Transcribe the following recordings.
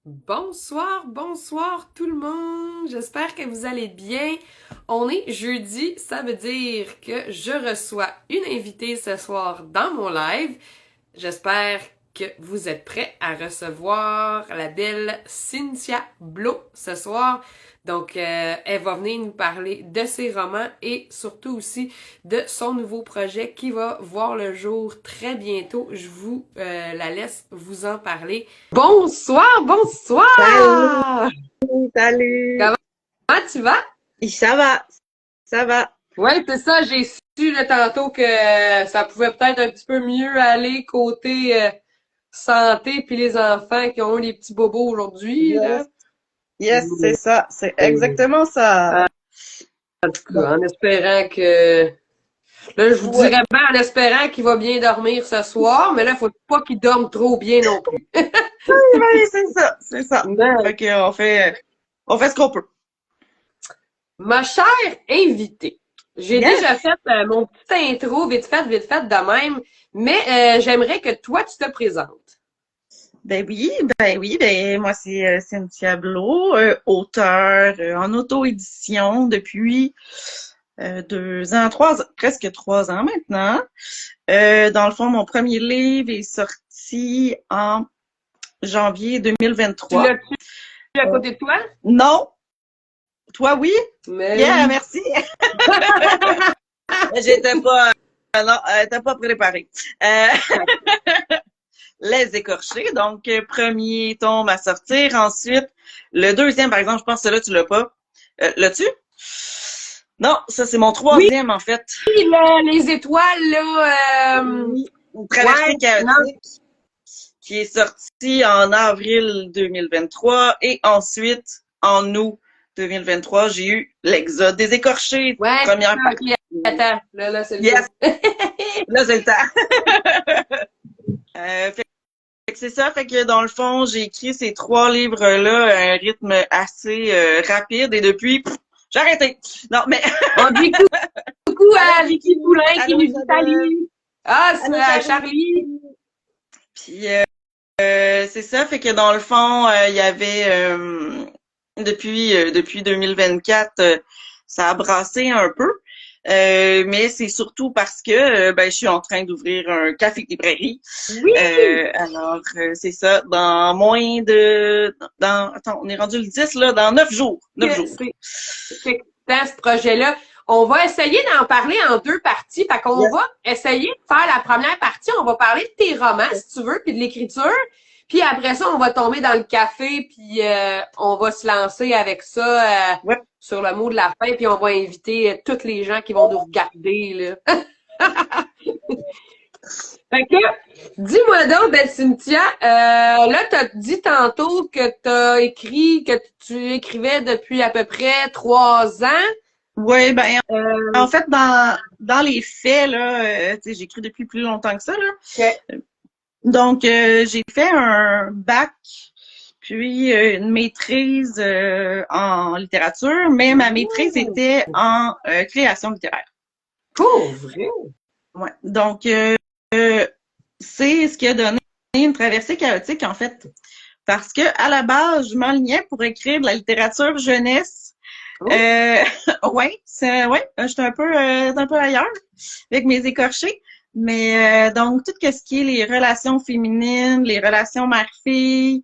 Bonsoir, bonsoir tout le monde. J'espère que vous allez bien. On est jeudi, ça veut dire que je reçois une invitée ce soir dans mon live. J'espère que vous êtes prêts à recevoir la belle Cynthia Blo ce soir. Donc, elle va venir nous parler de ses romans et surtout aussi de son nouveau projet qui va voir le jour très bientôt. Je vous la laisse vous en parler. Bonsoir, Salut, bonsoir! salut. Comment tu vas? Ça va, ça va. Ouais, c'est ça, j'ai su là, tantôt que ça pouvait peut-être un petit peu mieux aller côté santé puis les enfants qui ont eu les petits bobos aujourd'hui, là. Yes, yes, c'est ça, c'est exactement ça. En tout Bon, cas, en espérant que... Là, je vous ouais, dirais bien en espérant qu'il va bien dormir ce soir, mais là, faut pas qu'il dorme trop bien non plus. ouais, c'est ça, c'est ça. Non. Fait qu'on fait ce qu'on peut. Ma chère invitée, j'ai déjà Yes. fait mon petit intro vite fait de même, mais j'aimerais que toi, tu te présentes. Moi c'est Cynthia Blot, auteure en auto-édition depuis 2 ans, presque 3 ans maintenant. Dans le fond, mon premier livre est sorti en janvier Tu 2023. l'as-tu à Euh, côté de toi? non, toi oui? Mais Yeah, oui. merci. J'étais pas, non, t'es pas préparée. Euh, Les écorchés, donc premier tome à sortir. Ensuite, le deuxième, par exemple, je pense que celui-là, tu l'as pas. L'as-tu? Non, ça c'est mon Oui, troisième en fait. là, les étoiles, là, Oui. Une ouais, traversée non, chaotique qui est sorti en avril 2023 et ensuite en août 2023, j'ai eu l'Exode des écorchés, ouais, c'est première ça, ok, partie. attends, là, c'est le Yes, go. là c'est le temps. Fait que c'est ça, fait que dans le fond, j'ai écrit ces 3 livres-là à un rythme assez rapide et depuis, j'ai arrêté. Non, mais On dit coucou allô à Vicky Vicky, Poulain qui allô nous dit Isabelle, salut. Ah, c'est allô Charlie. Charlie. Puis c'est ça, fait que dans le fond, il y avait depuis 2024, ça a brassé un peu. Mais c'est surtout parce que je suis en train d'ouvrir un café-librairie. Oui, Alors, c'est ça, dans moins de... Attends, on est rendu le 10 là, dans 9 jours. 9 jours. c'est excitant ce projet-là. On va essayer d'en parler en deux parties. Fait qu'on Yes. va essayer de faire la première partie. On va parler de tes romans, si tu veux, puis de l'écriture. Puis après ça, on va tomber dans le café, puis on va se lancer avec ça Ouais. sur le mot de la fin, puis on va inviter tous les gens qui vont nous regarder, là. Fait que, dis-moi donc, belle Cynthia, là, t'as dit tantôt que que tu écrivais depuis à peu près 3 ans. Ouais, ben, Euh, en fait, dans les faits, là, tu sais, j'écris depuis plus longtemps que ça, là. que- Donc, j'ai fait un bac, puis une maîtrise en littérature, mais ma maîtrise Ouh, était en création littéraire. pour vrai? Ouais. Donc, c'est ce qui a donné une traversée chaotique, en fait. Parce que à la base, je m'enlignais pour écrire de la littérature jeunesse. Oh, Euh, ouais, j'étais un peu ailleurs avec mes écorchés. Mais donc, tout ce qui est les relations féminines, les relations mère-fille,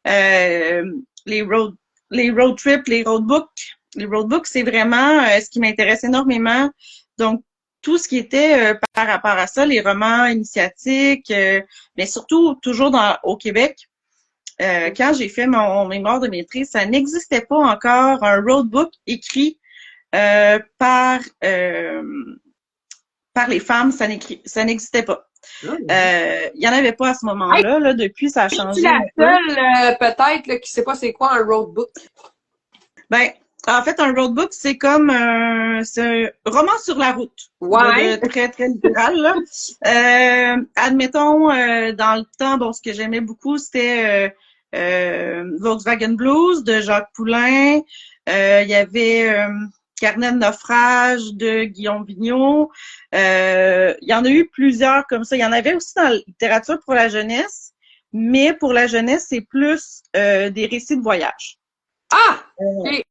euh, les road, les road trips, les roadbooks. Les roadbooks, c'est vraiment ce qui m'intéresse énormément. Donc, tout ce qui était par rapport à ça, les romans initiatiques, mais surtout toujours au Québec. Quand j'ai fait mon mémoire de maîtrise, ça n'existait pas encore un roadbook écrit par les femmes, ça n'existait pas. Il y en avait pas à ce hey, moment-là. Là, depuis, ça a es-tu changé la un peu. seule, peut-être, là, qui sait pas c'est quoi un roadbook? Ben, en fait, un roadbook, c'est un roman sur la route, Ouais. très, très littéral, là. Admettons, dans le temps, bon, ce que j'aimais beaucoup, c'était Volkswagen Blues de Jacques Poulain. Il y avait Carnet de naufrage de Guillaume Vigneault. Il y en a eu plusieurs comme ça. Il y en avait aussi dans la littérature pour la jeunesse. mais pour la jeunesse, c'est plus des récits de voyage. Ah! Euh, Ok.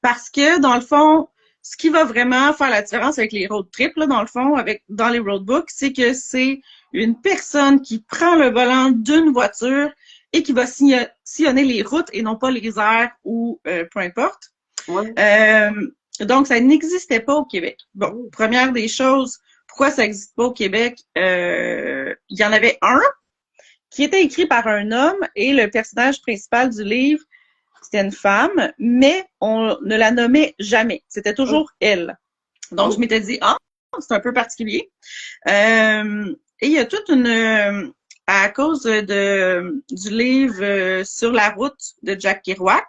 Parce que, dans le fond, ce qui va vraiment faire la différence avec les road trips, là, dans le fond, dans les roadbooks, c'est que c'est une personne qui prend le volant d'une voiture et qui va sillonner les routes et non pas les airs ou peu importe. Ouais. Donc, ça n'existait pas au Québec. Bon, première des choses, pourquoi ça n'existe pas au Québec? Il y en avait un qui était écrit par un homme et le personnage principal du livre, c'était une femme, mais on ne la nommait jamais. C'était toujours elle. Donc, je m'étais dit, ah, c'est un peu particulier. Et il y a toute une... à cause du livre Sur la route de Jack Kerouac,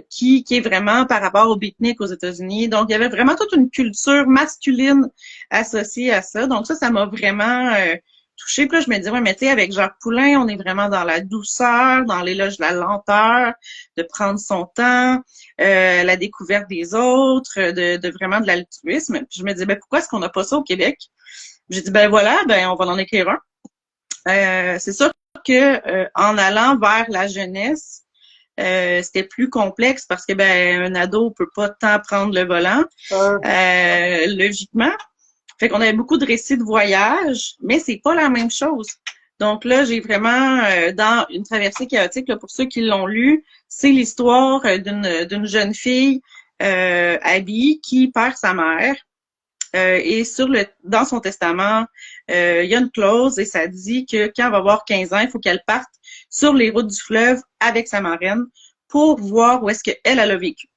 qui est vraiment par rapport au beatnik aux États-Unis. Donc, il y avait vraiment toute une culture masculine associée à ça. Donc, ça m'a vraiment touchée. Puis là, je me dis, ouais, mais tu sais, avec Jacques Poulain, on est vraiment dans la douceur, dans l'éloge de la lenteur, de prendre son temps, la découverte des autres, de vraiment de l'altruisme. Puis je me dis, ben pourquoi est-ce qu'on n'a pas ça au Québec? J'ai dit, ben voilà, ben on va en écrire un. C'est sûr que en allant vers la jeunesse, c'était plus complexe parce que ben un ado peut pas tant prendre le volant, logiquement. Fait qu'on avait beaucoup de récits de voyage, mais c'est pas la même chose. Donc là, j'ai vraiment dans Une traversée chaotique, là, pour ceux qui l'ont lu, c'est l'histoire d'une jeune fille, Abby, qui perd sa mère. Et dans son testament, il y a une clause et ça dit que quand elle va avoir 15 ans, il faut qu'elle parte sur les routes du fleuve avec sa marraine pour voir où est-ce qu'elle a vécu.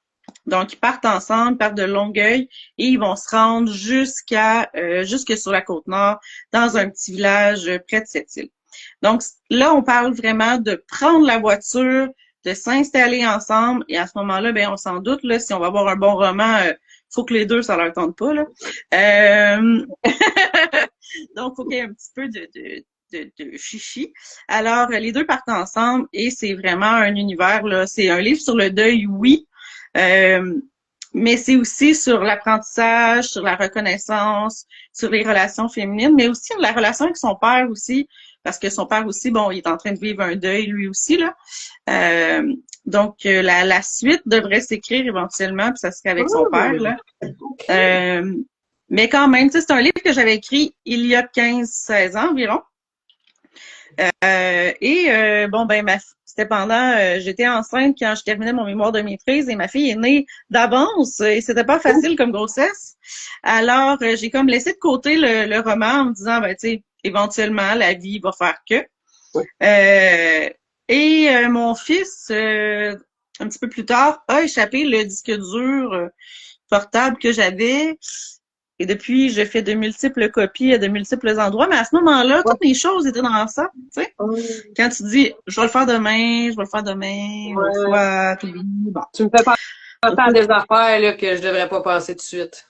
Donc, ils partent ensemble, ils partent de Longueuil et ils vont se rendre jusque sur la Côte-Nord, dans un petit village près de cette île. Donc, là, on parle vraiment de prendre la voiture, de s'installer ensemble et à ce moment-là, ben on s'en doute, là, si on va avoir un bon roman, faut que les deux, ça leur tente pas, là. Donc, faut qu'il y ait un petit peu de chichi. Alors, les deux partent ensemble et c'est vraiment un univers, là. C'est un livre sur le deuil, oui, mais c'est aussi sur l'apprentissage, sur la reconnaissance, sur les relations féminines, mais aussi la relation avec son père aussi, parce que son père aussi, bon, il est en train de vivre un deuil lui aussi, là. Donc, la suite devrait s'écrire éventuellement, puis ça serait avec son père, là. Okay. Mais quand même, tu sais, c'est un livre que j'avais écrit il y a 15-16 ans environ. Bon, ben, c'était j'étais enceinte quand je terminais mon mémoire de maîtrise et ma fille est née d'avance et c'était pas facile comme grossesse. Alors, j'ai comme laissé de côté le roman en me disant, ben, tu sais, éventuellement, la vie va faire que. Oui. Mon fils, un petit peu plus tard, a échappé le disque dur portable que j'avais. Et depuis, je fais de multiples copies à de multiples endroits. Mais à ce moment-là, toutes les choses étaient dans ça, tu sais. Quand tu dis, je vais le faire demain, l'autre fois, t'oublies, bon. Tu me fais penser à des affaires là, que je devrais pas penser tout de suite.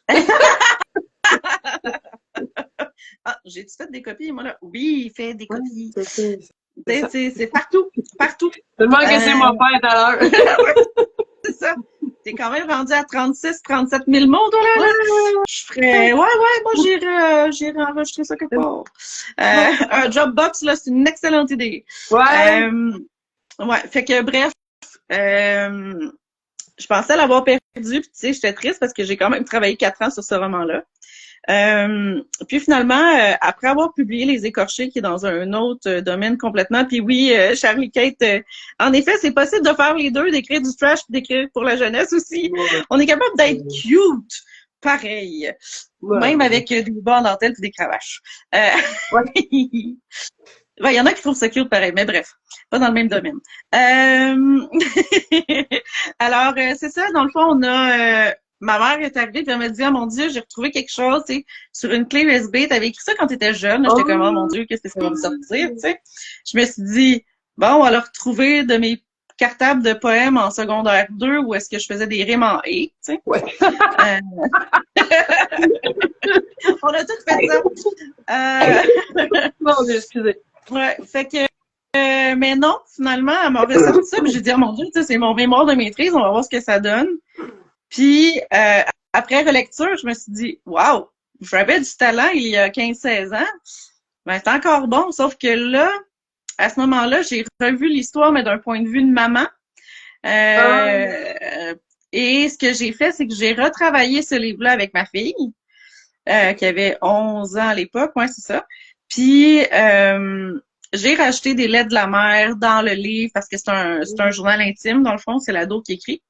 Ah, j'ai-tu fait des copies? Moi, là, oui, il fait des copies. C'est partout. Tellement que c'est mon père tout à l'heure. C'est ça. T'es quand même rendu à 36-37 000 mots, toi, là. Je ferais, moi, j'irai enregistrer ça quelque part. Un Dropbox, là, c'est une excellente idée. Ouais. Fait que, bref, je pensais l'avoir perdu, puis tu sais, j'étais triste parce que j'ai quand même travaillé 4 ans sur ce roman-là. Puis finalement, après avoir publié Les Écorchés, qui est dans un autre domaine complètement, puis oui, Charlie Kate, en effet, c'est possible de faire les deux, d'écrire du trash et d'écrire pour la jeunesse aussi. Ouais. On est capable d'être cute, pareil, même avec des bas en dentelle et des cravaches. Il y en a qui trouvent ça cute pareil, mais bref, pas dans le même domaine. Alors, c'est ça, dans le fond, on a... ma mère est arrivée et elle m'a dit, oh mon Dieu, j'ai retrouvé quelque chose, tu sais, sur une clé USB. T'avais écrit ça quand t'étais jeune. J'étais comme, oh mon Dieu, qu'est-ce que ça va me sortir, tu sais. Je me suis dit, bon, on va le retrouver de mes cartables de poèmes en secondaire 2 où est-ce que je faisais des rimes en « et », tu sais. Ouais. On a tout fait ça. Mon Dieu, excusez. Ouais, fait que mais non, finalement, elle m'a ressorti ça, puis j'ai dit, oh mon Dieu, tu sais, c'est mon mémoire de maîtrise, on va voir ce que ça donne. Puis, après relecture, je me suis dit, waouh, j'avais du talent il y a 15-16 ans. Ben, c'est encore bon, sauf que là, à ce moment-là, j'ai revu l'histoire, mais d'un point de vue de maman. Ah, Et ce que j'ai fait, c'est que j'ai retravaillé ce livre-là avec ma fille, qui avait 11 ans à l'époque, ouais, c'est ça. Puis, j'ai rajouté des lettres de la mère dans le livre parce que c'est un journal intime, dans le fond, c'est l'ado qui écrit.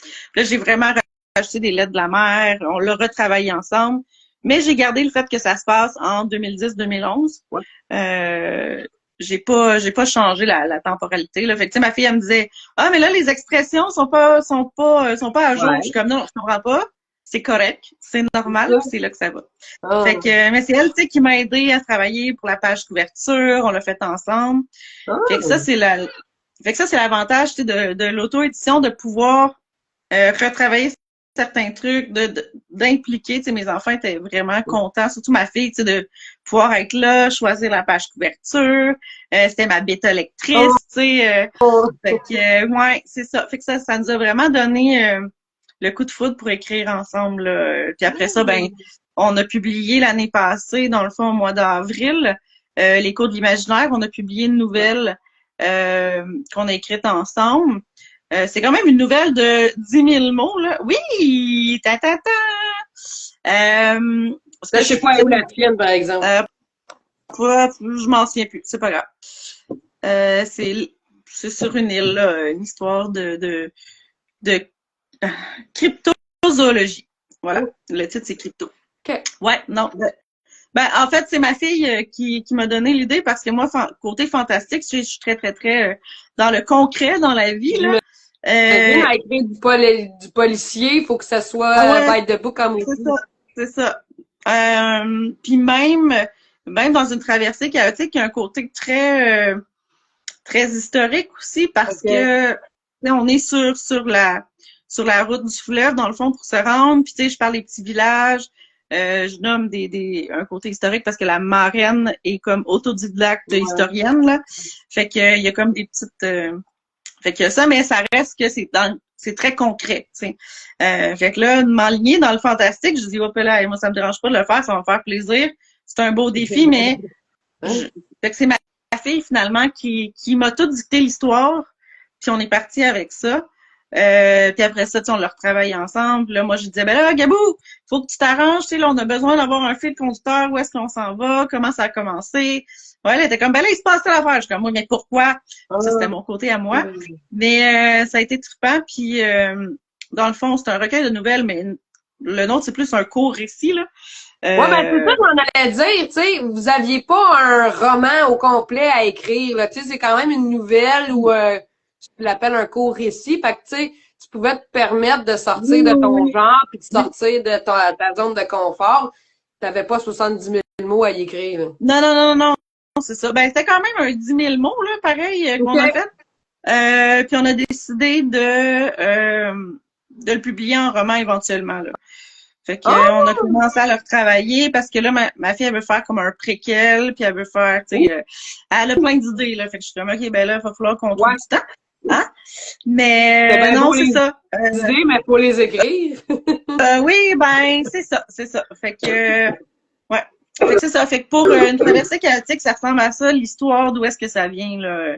Puis là, j'ai vraiment rajouté des lettres de la mère, on l'a retravaillé ensemble, mais j'ai gardé le fait que ça se passe en 2010-2011. ouais. J'ai pas changé la temporalité, là. Fait que, tu sais, ma fille, elle me disait, ah, mais là, les expressions sont pas à jour. Je suis Ouais. comme, non, je comprends pas. C'est correct. C'est normal, puis c'est là que ça va. Fait Ah. que, mais c'est elle, tu sais, qui m'a aidé à travailler pour la page couverture. On l'a fait ensemble. Fait que ça, Ah. c'est l'avantage, tu sais, de l'auto-édition, de pouvoir retravailler certains trucs, d'impliquer, tu sais, mes enfants étaient vraiment contents, surtout ma fille, tu sais, de pouvoir être là, choisir la page couverture, c'était ma bêta lectrice, tu sais, fait que, ouais, c'est ça. Fait que ça nous a vraiment donné le coup de foudre pour écrire ensemble, là. Puis après ça, ben, on a publié l'année passée, dans le fond, au mois d'avril, L'écho de l'imaginaire, on a publié une nouvelle qu'on a écrite ensemble. C'est quand même une nouvelle de 10 000 mots, là. Oui! Ta, ta, ta! Parce Là, que je sais pas où la tienne, par exemple. je m'en souviens plus, c'est pas grave. C'est sur une île, là, une histoire de cryptozoologie. Voilà, le titre, c'est Crypto. OK. Ouais, non. Ben, en fait, c'est ma fille qui m'a donné l'idée parce que moi, côté fantastique, je suis très, très, très dans le concret dans la vie, là. J'imagine à écrire du policier, il faut que ça soit Ouais, by the book comme c'est aussi. ça, c'est ça. Puis même dans une traversée chaotique, il y a un côté très historique aussi parce OK. que tu sais, on est sur la route du fleuve dans le fond pour se rendre. Puis tu sais, je parle des petits villages. Je nomme un côté historique parce que la marraine est comme autodidacte Ouais. historienne là. Fait que il y a comme des petites fait que ça, mais ça reste que c'est très concret, tu sais. Fait que là, de m'enligner dans le fantastique, je dis, hop là, moi, ça me dérange pas de le faire, ça va me faire plaisir. C'est un beau défi, mais Hein? fait que c'est ma fille, finalement, qui m'a tout dicté l'histoire, puis on est parti avec ça. Puis après ça, tu sais, on le retravaille ensemble. Là, moi, je disais, ben là, Gabou, faut que tu t'arranges, tu sais, là, on a besoin d'avoir un fil conducteur, où est-ce qu'on s'en va, comment ça a commencé. Ouais, elle était comme, ben là, il se passe l'affaire. Je suis comme, oui, mais pourquoi? Ça, c'était Ah. mon côté à moi. Mais ça a été trippant, puis dans le fond, c'est un recueil de nouvelles, mais le nôtre, c'est plus un court récit, là. Ouais, ben c'est ça Euh, que j'en allais dire, tu sais, vous aviez pas un roman au complet à écrire, là, tu sais, c'est quand même une nouvelle ou tu l'appelles un court récit, fait que tu sais, tu pouvais te permettre de sortir oui, de oui, ton oui. genre puis de Oui. sortir de ta zone de confort. T'avais pas 70 000 mots à y écrire, là. Non, non, non, non, non, c'est ça. Ben, c'était quand même un 10 000 mots, là, pareil, OK. qu'on a fait. Puis on a décidé de le publier en roman éventuellement, là. Fait que on a commencé à le retravailler parce que là, ma fille, elle veut faire comme un préquel, puis elle veut faire, tu Oh, sais, elle a plein d'idées, là. Fait que je suis comme, OK, ben là, il va falloir qu'on trouve ouais, du temps. Hein? c'est Mais bien non, beau c'est les ça. idées, mais faut les écrire. Oui, ben, c'est ça, c'est ça. Fait que, ouais. Fait que c'est ça. Fait que pour une traversée chaotique, ça ressemble à ça, l'histoire, d'où est-ce que ça vient, là.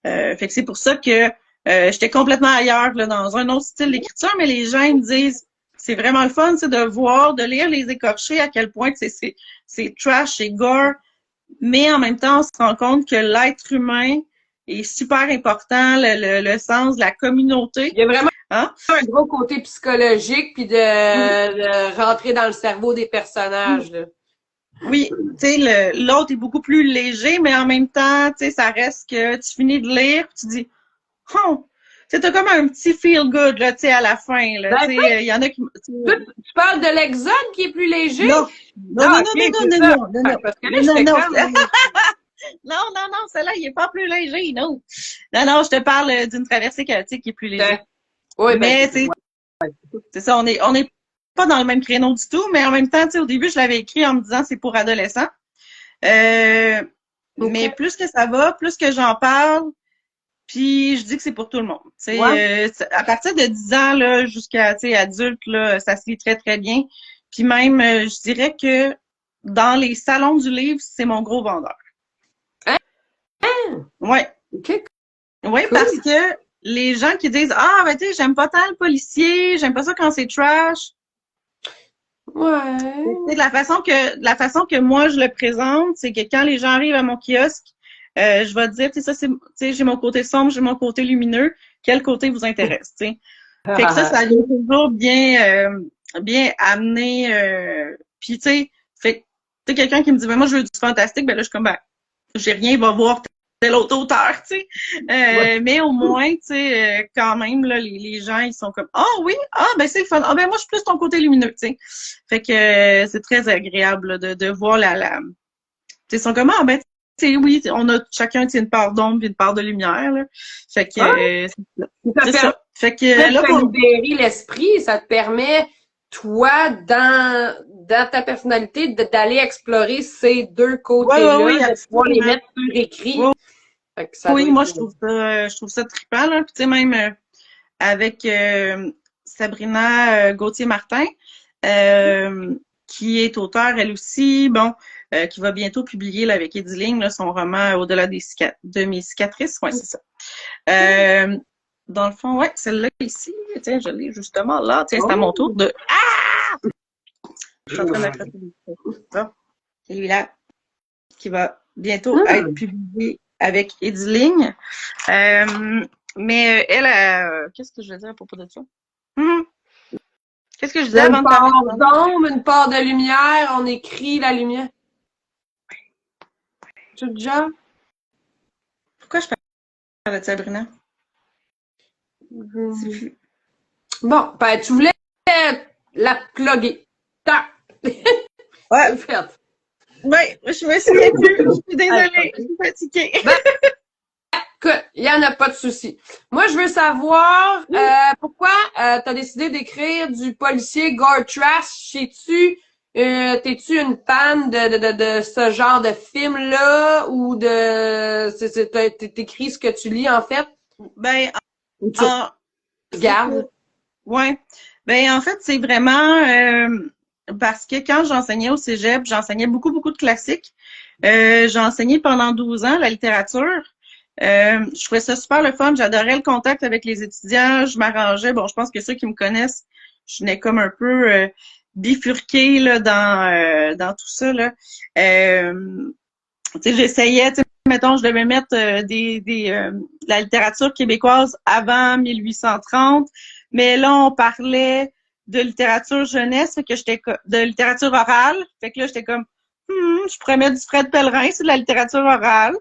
Fait que c'est pour ça que j'étais complètement ailleurs, là, dans un autre style d'écriture, mais les gens ils me disent, c'est vraiment le fun, c'est de voir, de lire les écorchés, à quel point c'est trash, c'est gore, mais en même temps, on se rend compte que l'être humain est super important, le sens de la communauté, Il y a vraiment hein? un gros côté psychologique puis Oui, de rentrer dans le cerveau des personnages, là. oui, tu sais, l'autre est beaucoup plus léger, mais en même temps, tu sais, ça reste que tu finis de lire, puis tu dis, oh, tu sais, t'as comme un petit feel good, là, tu sais, à la fin, là, tu Ben, sais, il y en a qui, toi, tu parles de l'Exode qui est plus léger? non, non, non, Ah, non, ok, non, c'est non, ça. non, non, Ouais, non, parce que là, non, non, j'étais non, comme, non, non, non, celle-là, il est pas plus léger, non. Non, non, je te parle d'une traversée chaotique qui est plus léger. oui, ben, Mais ouais. c'est ça, on est pas dans le même créneau du tout, mais en même temps, tu sais, au début, je l'avais écrit en me disant c'est pour adolescents. Mais OK. plus que ça va, plus que j'en parle, puis je dis que c'est pour tout le monde. Tu Ouais. sais, à partir de 10 ans là, jusqu'à tu sais adulte là, ça se lit très très bien. Puis même, je dirais que dans les salons du livre, c'est mon gros vendeur. Hein? Ouais. OK, Oui, cool. parce que les gens qui disent ah ben tu sais, j'aime pas tant le policier, j'aime pas ça quand c'est trash. Ouais. Tu sais, la façon que moi je le présente, c'est que quand les gens arrivent à mon kiosque, je vais dire, tu sais, ça c'est, tu sais, j'ai mon côté sombre, j'ai mon côté lumineux. Quel côté vous intéresse, tu sais? Fait que ça vient toujours bien amener. Puis tu sais, fait que tu sais, quelqu'un qui me dit, ben moi je veux du fantastique, ben là je suis comme ben j'ai rien, il va voir tel autre auteur, tu sais. Ouais. Mais au moins, tu sais, quand même, là, les gens, ils sont comme, ah oui, ah ben c'est le fun, ah ben moi je suis plus ton côté lumineux, tu sais. Fait que c'est très agréable là, de voir tu sais, ils sont comme, ah ben, tu sais, oui, on a chacun tu sais, une part d'ombre et une part de lumière, là. Fait que Ah, ça c'est permet ça. Fait que de là, te libérer l'esprit, ça te permet, toi, dans ta personnalité, d'aller explorer ces deux ouais, ouais, côtés-là, oui, de pouvoir les absolument. mettre sur écrit. Ouais, Fait que ça oui, doit moi être... je trouve ça trippant, là. Puis tu sais, même avec Sabrina Gauthier-Martin, euh, qui est auteure, elle aussi, bon, qui va bientôt publier là, avec Ediling là, son roman Au-delà de mes cicatrices. Ouais, c'est ça. Euh, dans le fond, ouais, celle-là ici, tiens, je l'ai justement là. Tiens, c'est à mon tour Oh! de. Je suis en train d'accrocher ça. Celui-là, qui va bientôt être Hum. publié avec Ediling. Mais elle, qu'est-ce que je veux dire à propos de ça? Hum, Qu'est-ce que je Il y disais a avant une de parler part de ça? d'ombre, une part de lumière, on écrit la lumière. Tout déjà? Pourquoi je parle de Sabrina? C'est Hum. plus. Bon, ben, tu voulais la plugger. Tac! Ouais, C'est fait. ouais, je me souviens plus. Je suis Hey, désolée, je suis fatiguée. ben, écoute, il n'y en a pas de souci. Moi, je veux savoir pourquoi tu as décidé d'écrire du policier gore trash. T'es-tu une fan de ce genre de film-là ou t'écris ce que tu lis en fait Ben, ou tu en, c'est que, regardes? ouais. Ben, en fait, c'est vraiment parce que quand j'enseignais au cégep, j'enseignais beaucoup, beaucoup de classiques. J'ai enseigné pendant 12 ans la littérature. Je trouvais ça super le fun. J'adorais le contact avec les étudiants. Je m'arrangeais. Bon, je pense que ceux qui me connaissent, je venais comme un peu bifurquée là, dans tout ça. Là. Tu sais, j'essayais, tu sais, mettons, je devais mettre de la littérature québécoise avant 1830, mais là, on parlait de littérature jeunesse, fait que de littérature orale, fait que là, j'étais comme, je pourrais mettre du Fred Pellerin, c'est de la littérature orale.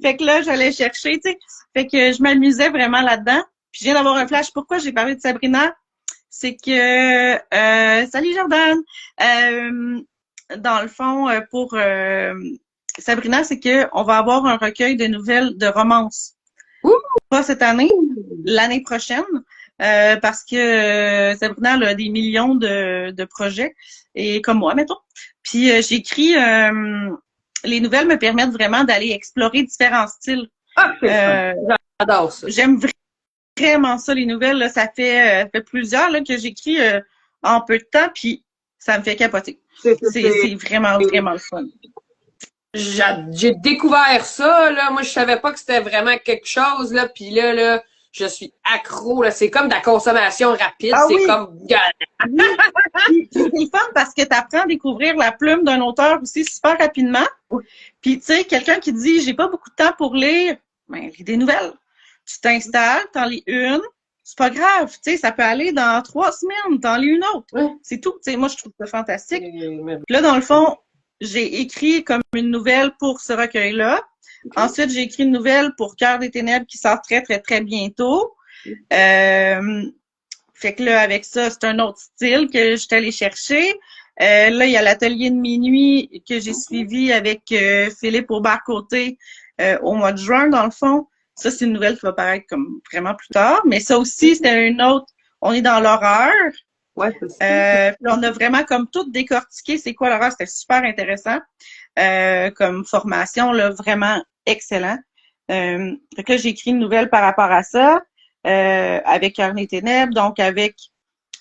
Fait que là, j'allais chercher, tu sais, fait que je m'amusais vraiment là-dedans. Puis je viens d'avoir un flash. Pourquoi j'ai parlé de Sabrina? C'est que, salut Jordan! Euh, dans le fond, pour Sabrina, c'est que on va avoir un recueil de nouvelles de romances. Ouh! Pas cette année, l'année prochaine, parce que Sabrina elle a des millions de projets, et comme moi, mettons. Puis j'écris, les nouvelles me permettent vraiment d'aller explorer différents styles. Ah, c'est le fun. Euh, J'adore ça. J'aime vraiment ça, les nouvelles. Là, ça fait plusieurs là, que j'écris en peu de temps, puis ça me fait capoter. C'est, C'est vraiment, c'est- vraiment le fun. j'ai découvert ça, là. Moi, je savais pas que c'était vraiment quelque chose, là. Puis là, je suis accro, là. C'est comme de la consommation rapide. Ah C'est oui, comme... oui. Puis c'est le fun parce que tu apprends à découvrir la plume d'un auteur aussi super rapidement. Puis tu sais, quelqu'un qui dit j'ai pas beaucoup de temps pour lire, ben lis des nouvelles. Tu t'installes, t'en lis une, c'est pas grave, tu sais, ça peut aller dans 3 semaines, t'en lis une autre. Ouais. C'est tout. Tu sais, moi je trouve ça fantastique. Puis là, dans le fond, j'ai écrit comme une nouvelle pour ce recueil-là. Okay. Ensuite, j'ai écrit une nouvelle pour Cœur des ténèbres qui sort très, très, très bientôt. Fait que là, avec ça, c'est un autre style que je suis allée chercher. Là, il y a l'atelier de minuit que j'ai suivi avec Philippe Aubert-Côté au mois de juin, dans le fond. Ça, c'est une nouvelle qui va paraître comme vraiment plus tard. Mais ça aussi, c'était une autre. On est dans l'horreur. Ouais, c'est ça. Puis on a vraiment comme tout décortiqué c'est quoi l'horreur. C'était super intéressant comme formation, là, vraiment excellent. Fait que là, j'ai écrit une nouvelle par rapport à ça. Avec Cœur des ténèbres, donc avec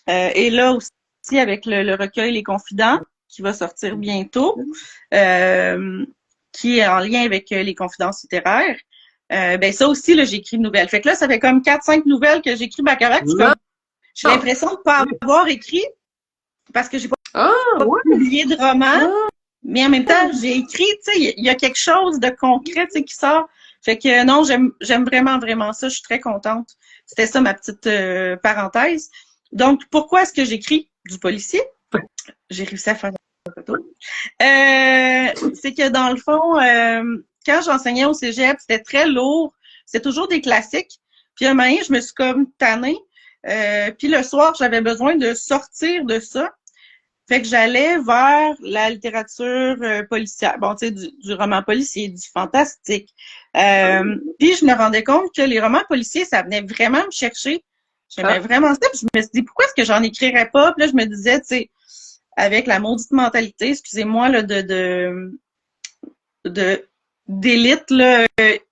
et là aussi avec le recueil Les Confidents, qui va sortir bientôt, qui est en lien avec les confidences littéraires. Ben ça aussi, là, j'écris une nouvelle. Fait que là, ça fait comme 4-5 nouvelles que j'écris back-à-back. J'ai l'impression de pas avoir écrit parce que j'ai pas publié de roman. Mais en même temps, j'ai écrit, tu sais, il y a quelque chose de concret, tu sais, qui sort. Fait que non, j'aime vraiment, vraiment ça. Je suis très contente. C'était ça ma petite parenthèse. Donc, pourquoi est-ce que j'écris du policier? J'ai réussi à faire une photo. C'est que dans le fond, quand j'enseignais au cégep, c'était très lourd. C'était toujours des classiques. Puis un moment donné, je me suis comme tannée. Puis le soir, j'avais besoin de sortir de ça. Fait que j'allais vers la littérature policière. Bon, tu sais, du roman policier, du fantastique. Puis je me rendais compte que les romans policiers, ça venait vraiment me chercher. J'aimais vraiment ça. Puis je me suis dit, pourquoi est-ce que j'en écrirais pas? Puis là, je me disais, tu sais, avec la maudite mentalité, excusez-moi, là, d'élite, là,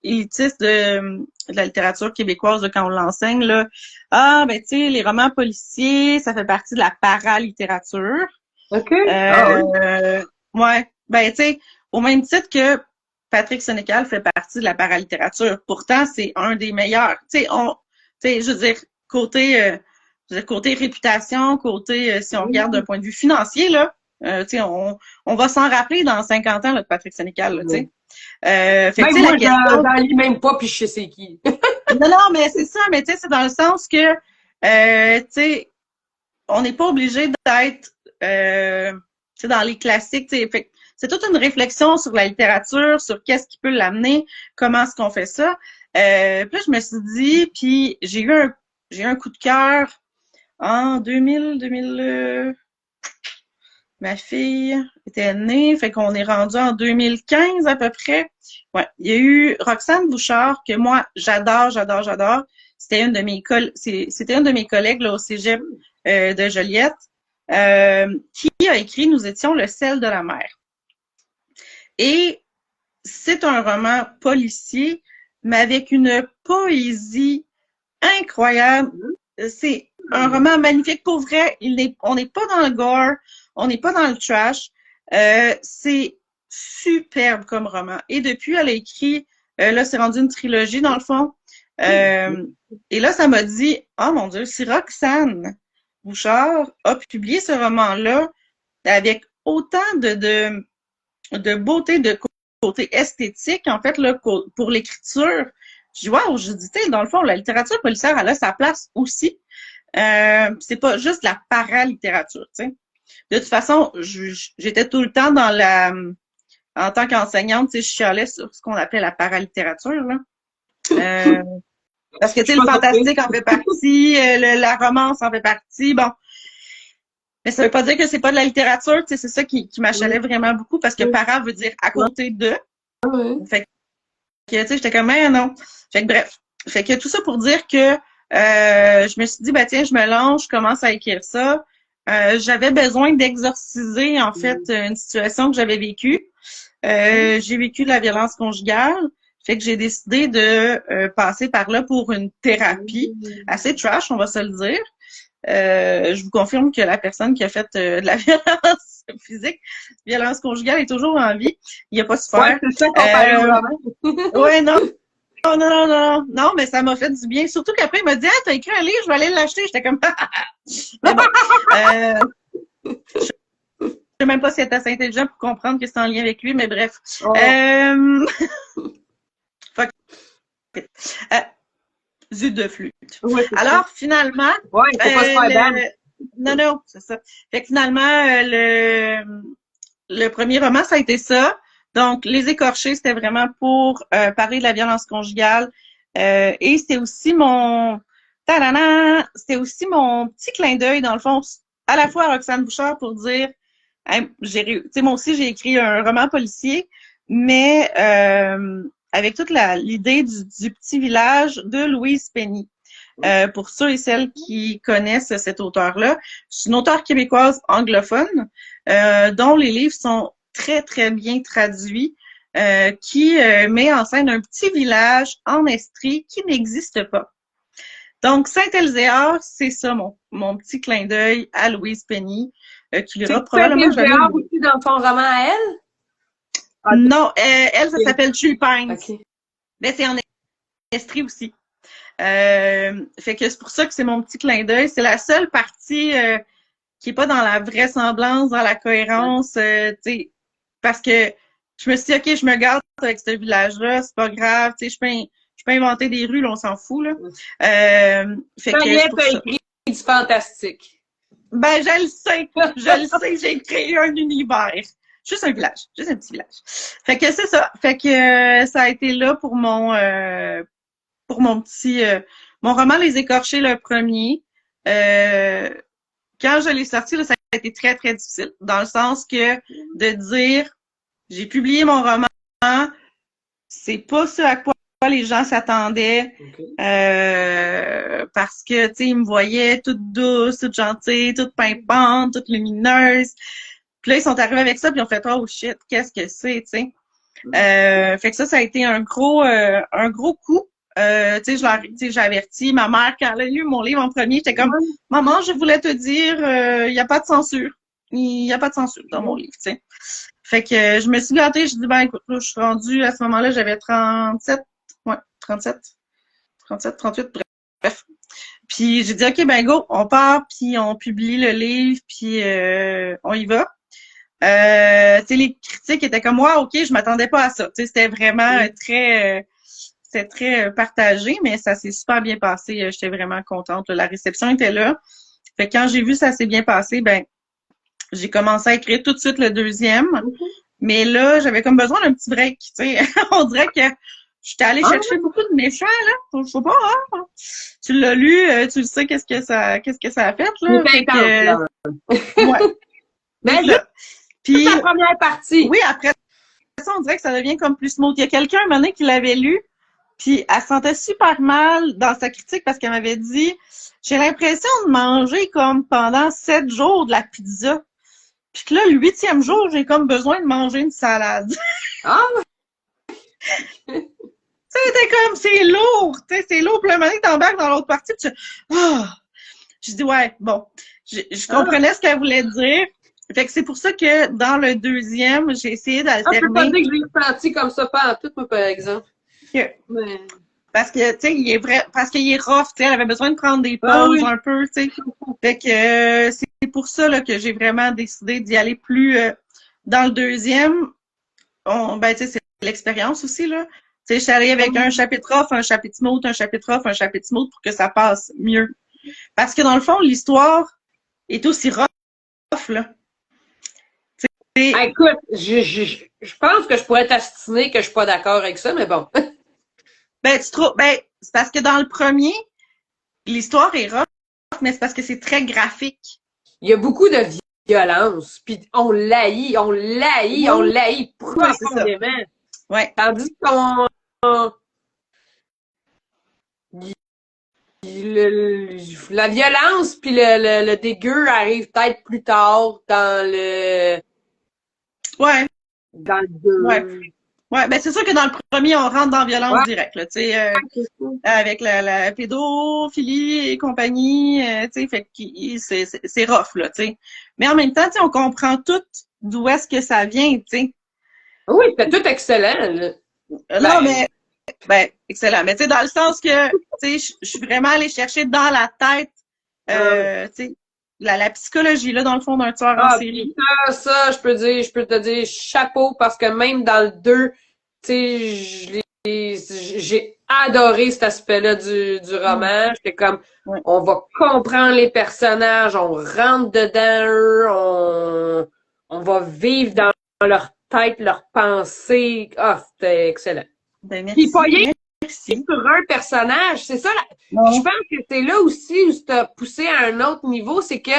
élitiste de la littérature québécoise, là, quand on l'enseigne, là. Ah, ben, tu sais, les romans policiers, ça fait partie de la paralittérature. OK. Ouais. Ben, tu sais, au même titre que Patrick Sénécal fait partie de la paralittérature. Pourtant, c'est un des meilleurs. Tu sais, je veux dire, côté réputation, côté, si on regarde d'un point de vue financier, là, tu sais, on va s'en rappeler dans 50 ans, là, de Patrick Sénécal, là, tu sais. Fait que, moi, j'en lis même pas, puis je sais c'est qui. Non, mais c'est ça, mais tu sais, c'est dans le sens que, tu sais, on n'est pas obligé d'être, tu sais, dans les classiques, tu sais, fait c'est toute une réflexion sur la littérature, sur qu'est-ce qui peut l'amener, comment est-ce qu'on fait ça. Puis là, je me suis dit, puis j'ai eu un coup de cœur en 2000, ma fille était née, fait qu'on est rendu en 2015 à peu près. Ouais, il y a eu Roxane Bouchard que moi j'adore. C'était une de mes collègues là au cégep de Joliette qui a écrit Nous étions le sel de la mer. Et c'est un roman policier, mais avec une poésie incroyable. C'est un roman magnifique. Pour vrai, on n'est pas dans le gore, on n'est pas dans le trash. C'est superbe comme roman. Et depuis, elle a écrit, là, c'est rendu une trilogie dans le fond. Et là, ça m'a dit, oh mon Dieu, si Roxane Bouchard a publié ce roman-là avec autant de beauté, de côté esthétique, en fait, là, pour l'écriture, je dis, wow, je dis, dans le fond, la littérature policière, elle a sa place aussi. C'est pas juste la paralittérature, tu sais. De toute façon, j'étais tout le temps en tant qu'enseignante, tu sais, je chialais sur ce qu'on appelait la paralittérature, là. Parce que, tu sais, le fantastique en fait partie, la romance en fait partie, bon. Mais ça veut pas dire que c'est pas de la littérature, tu sais, c'est ça qui m'achalait vraiment beaucoup, parce que para veut dire à côté de. Fait que, tu sais, j'étais comme, non. Fait que bref. Fait que tout ça pour dire que je me suis dit, bah tiens, je me lance, je commence à écrire ça. J'avais besoin d'exorciser, en fait, une situation que j'avais vécue. J'ai vécu de la violence conjugale. Fait que j'ai décidé de passer par là pour une thérapie assez trash, on va se le dire. Je vous confirme que la personne qui a fait de la violence physique, violence conjugale, est toujours en vie. Il a pas souffert. Ouais, c'est ça, ouais, non. Non, mais ça m'a fait du bien. Surtout qu'après, il m'a dit, t'as écrit un livre, je vais aller l'acheter. J'étais comme, mais bon. Je sais même pas si elle est assez intelligent pour comprendre que c'est en lien avec lui, mais bref. Zut de flûte. Ouais, alors, finalement. Ouais, il faut pas se faire Non, c'est ça. Fait que finalement, le premier roman, ça a été ça. Donc, Les Écorchés, c'était vraiment pour parler de la violence conjugale. Et c'était aussi c'était aussi mon petit clin d'œil, dans le fond, à la fois à Roxane Bouchard pour dire, hey, tu sais, moi aussi, j'ai écrit un roman policier, mais avec toute l'idée du petit village de Louise Penny. Pour ceux et celles qui connaissent cet auteur-là, c'est une auteure québécoise anglophone dont les livres sont très, très bien traduits, qui met en scène un petit village en Estrie qui n'existe pas. Donc, Saint-Elzéar, c'est ça mon petit clin d'œil à Louise Penny. tu liras Tu fais probablement des jamais. théâtre aussi dans ton roman à elle? Ah, Non, elle, ça s'appelle Julie Pines. OK. Mais c'est en Estrie aussi. Fait que c'est pour ça que c'est mon petit clin d'œil. C'est la seule partie qui est pas dans la vraisemblance, dans la cohérence, tu sais, parce que je me suis dit, OK, je me garde avec ce village-là, c'est pas grave, tu sais, je peux inventer des rues, là, on s'en fout, là. Fait Ça que y c'est est, pour t'as ça. écrit du fantastique. Ben, je le sais, j'ai créé un univers. Juste un village, juste un petit village. Fait que c'est ça. Fait que ça a été là pour mon petit mon roman Les Écorchés, le premier. Quand je l'ai sorti, là, ça a été très, très difficile. Dans le sens que de dire j'ai publié mon roman, c'est pas ce à quoi les gens s'attendaient. Okay. Parce que, tu sais, ils me voyaient toute douce, toute gentille, toute pimpante, toute lumineuse. Puis là, ils sont arrivés avec ça, puis ils ont fait oh shit, qu'est-ce que c'est, tu sais. Fait que ça a été un gros coup. Tu sais, j'ai averti ma mère quand elle a lu mon livre en premier, j'étais comme maman, je voulais te dire, il n'y a pas de censure. Il n'y a pas de censure dans mon livre, tu sais. Fait que je me suis gâtée, je dis ben écoute, là, je suis rendue à ce moment-là, j'avais 37, ouais, 37, 38, bref. Puis j'ai dit OK, ben go, on part, puis on publie le livre, puis on y va. Tu sais, les critiques étaient comme moi, OK, je m'attendais pas à ça. Tu sais, c'était vraiment c'était très partagé, mais ça s'est super bien passé. J'étais vraiment contente. La réception était là. Fait que quand j'ai vu que ça s'est bien passé, ben j'ai commencé à écrire tout de suite le deuxième. Mais là, j'avais comme besoin d'un petit break. Tu sais, on dirait que j'étais allée chercher beaucoup de méchants, là. Je sais pas, hein? Tu l'as lu, tu le sais qu'est-ce que ça a fait, là. Fait que, ouais. Mais là, puis la première partie. Oui, après ça, on dirait que ça devient comme plus smooth. Il y a quelqu'un, un moment donné, qui l'avait lu, puis elle se sentait super mal dans sa critique parce qu'elle m'avait dit « J'ai l'impression de manger comme pendant 7 jours de la pizza. » Puis que là, le 8e jour, j'ai comme besoin de manger une salade. Ah! C'était comme, c'est lourd, tu sais, c'est lourd. Puis le moment donné, t'embarques dans l'autre partie, puis je dis ouais, bon. Je comprenais ce qu'elle voulait dire. Fait que c'est pour ça que dans le deuxième, j'ai essayé d'alterner. Je peux pas dire que je l'ai senti comme ça, pas en tout, moi, par exemple. Mais... Parce que, tu sais, il est vrai, parce qu'il est rough, tu sais, elle avait besoin de prendre des pauses un peu, tu sais. Fait que c'est pour ça là, que j'ai vraiment décidé d'y aller plus dans le deuxième. Ben, tu sais, c'est l'expérience aussi, là. Tu sais, je suis allée avec un chapitre off, un chapitre smooth, un chapitre off, un chapitre smooth pour que ça passe mieux. Parce que dans le fond, l'histoire est aussi rough, là. Écoute, je pense que je pourrais t'astiner que je suis pas d'accord avec ça, mais bon. Ben, tu trouves, ben, c'est parce que dans le premier, l'histoire est rough, mais c'est parce que c'est très graphique. Il y a beaucoup de violence, puis on l'haït profondément. Ouais. Tandis qu'on... la violence puis le dégueu arrive peut-être plus tard dans le... Ouais. Dans le 2. Ouais, ben c'est sûr que dans le premier, on rentre dans la violence directe, là, tu sais, avec la pédophilie et compagnie, tu sais, fait que c'est rough, là, tu sais. Mais en même temps, tu sais, on comprend tout d'où est-ce que ça vient, tu sais. Oui, c'est tout excellent, là. Non, mais, excellent. Mais tu sais, dans le sens que, tu sais, je suis vraiment allée chercher dans la tête, tu sais, la psychologie, là, dans le fond, d'un tueur en série. Ça, je peux te dire chapeau, parce que même dans le 2, tu sais, j'ai adoré cet aspect-là du roman. J'étais comme, on va comprendre les personnages, on rentre dedans eux, on va vivre dans leur tête, leurs pensées. Ah, c'était excellent. Ben, merci. Puis pas rien sur un personnage, c'est ça. Je pense que c'est là aussi où tu as poussé à un autre niveau, c'est que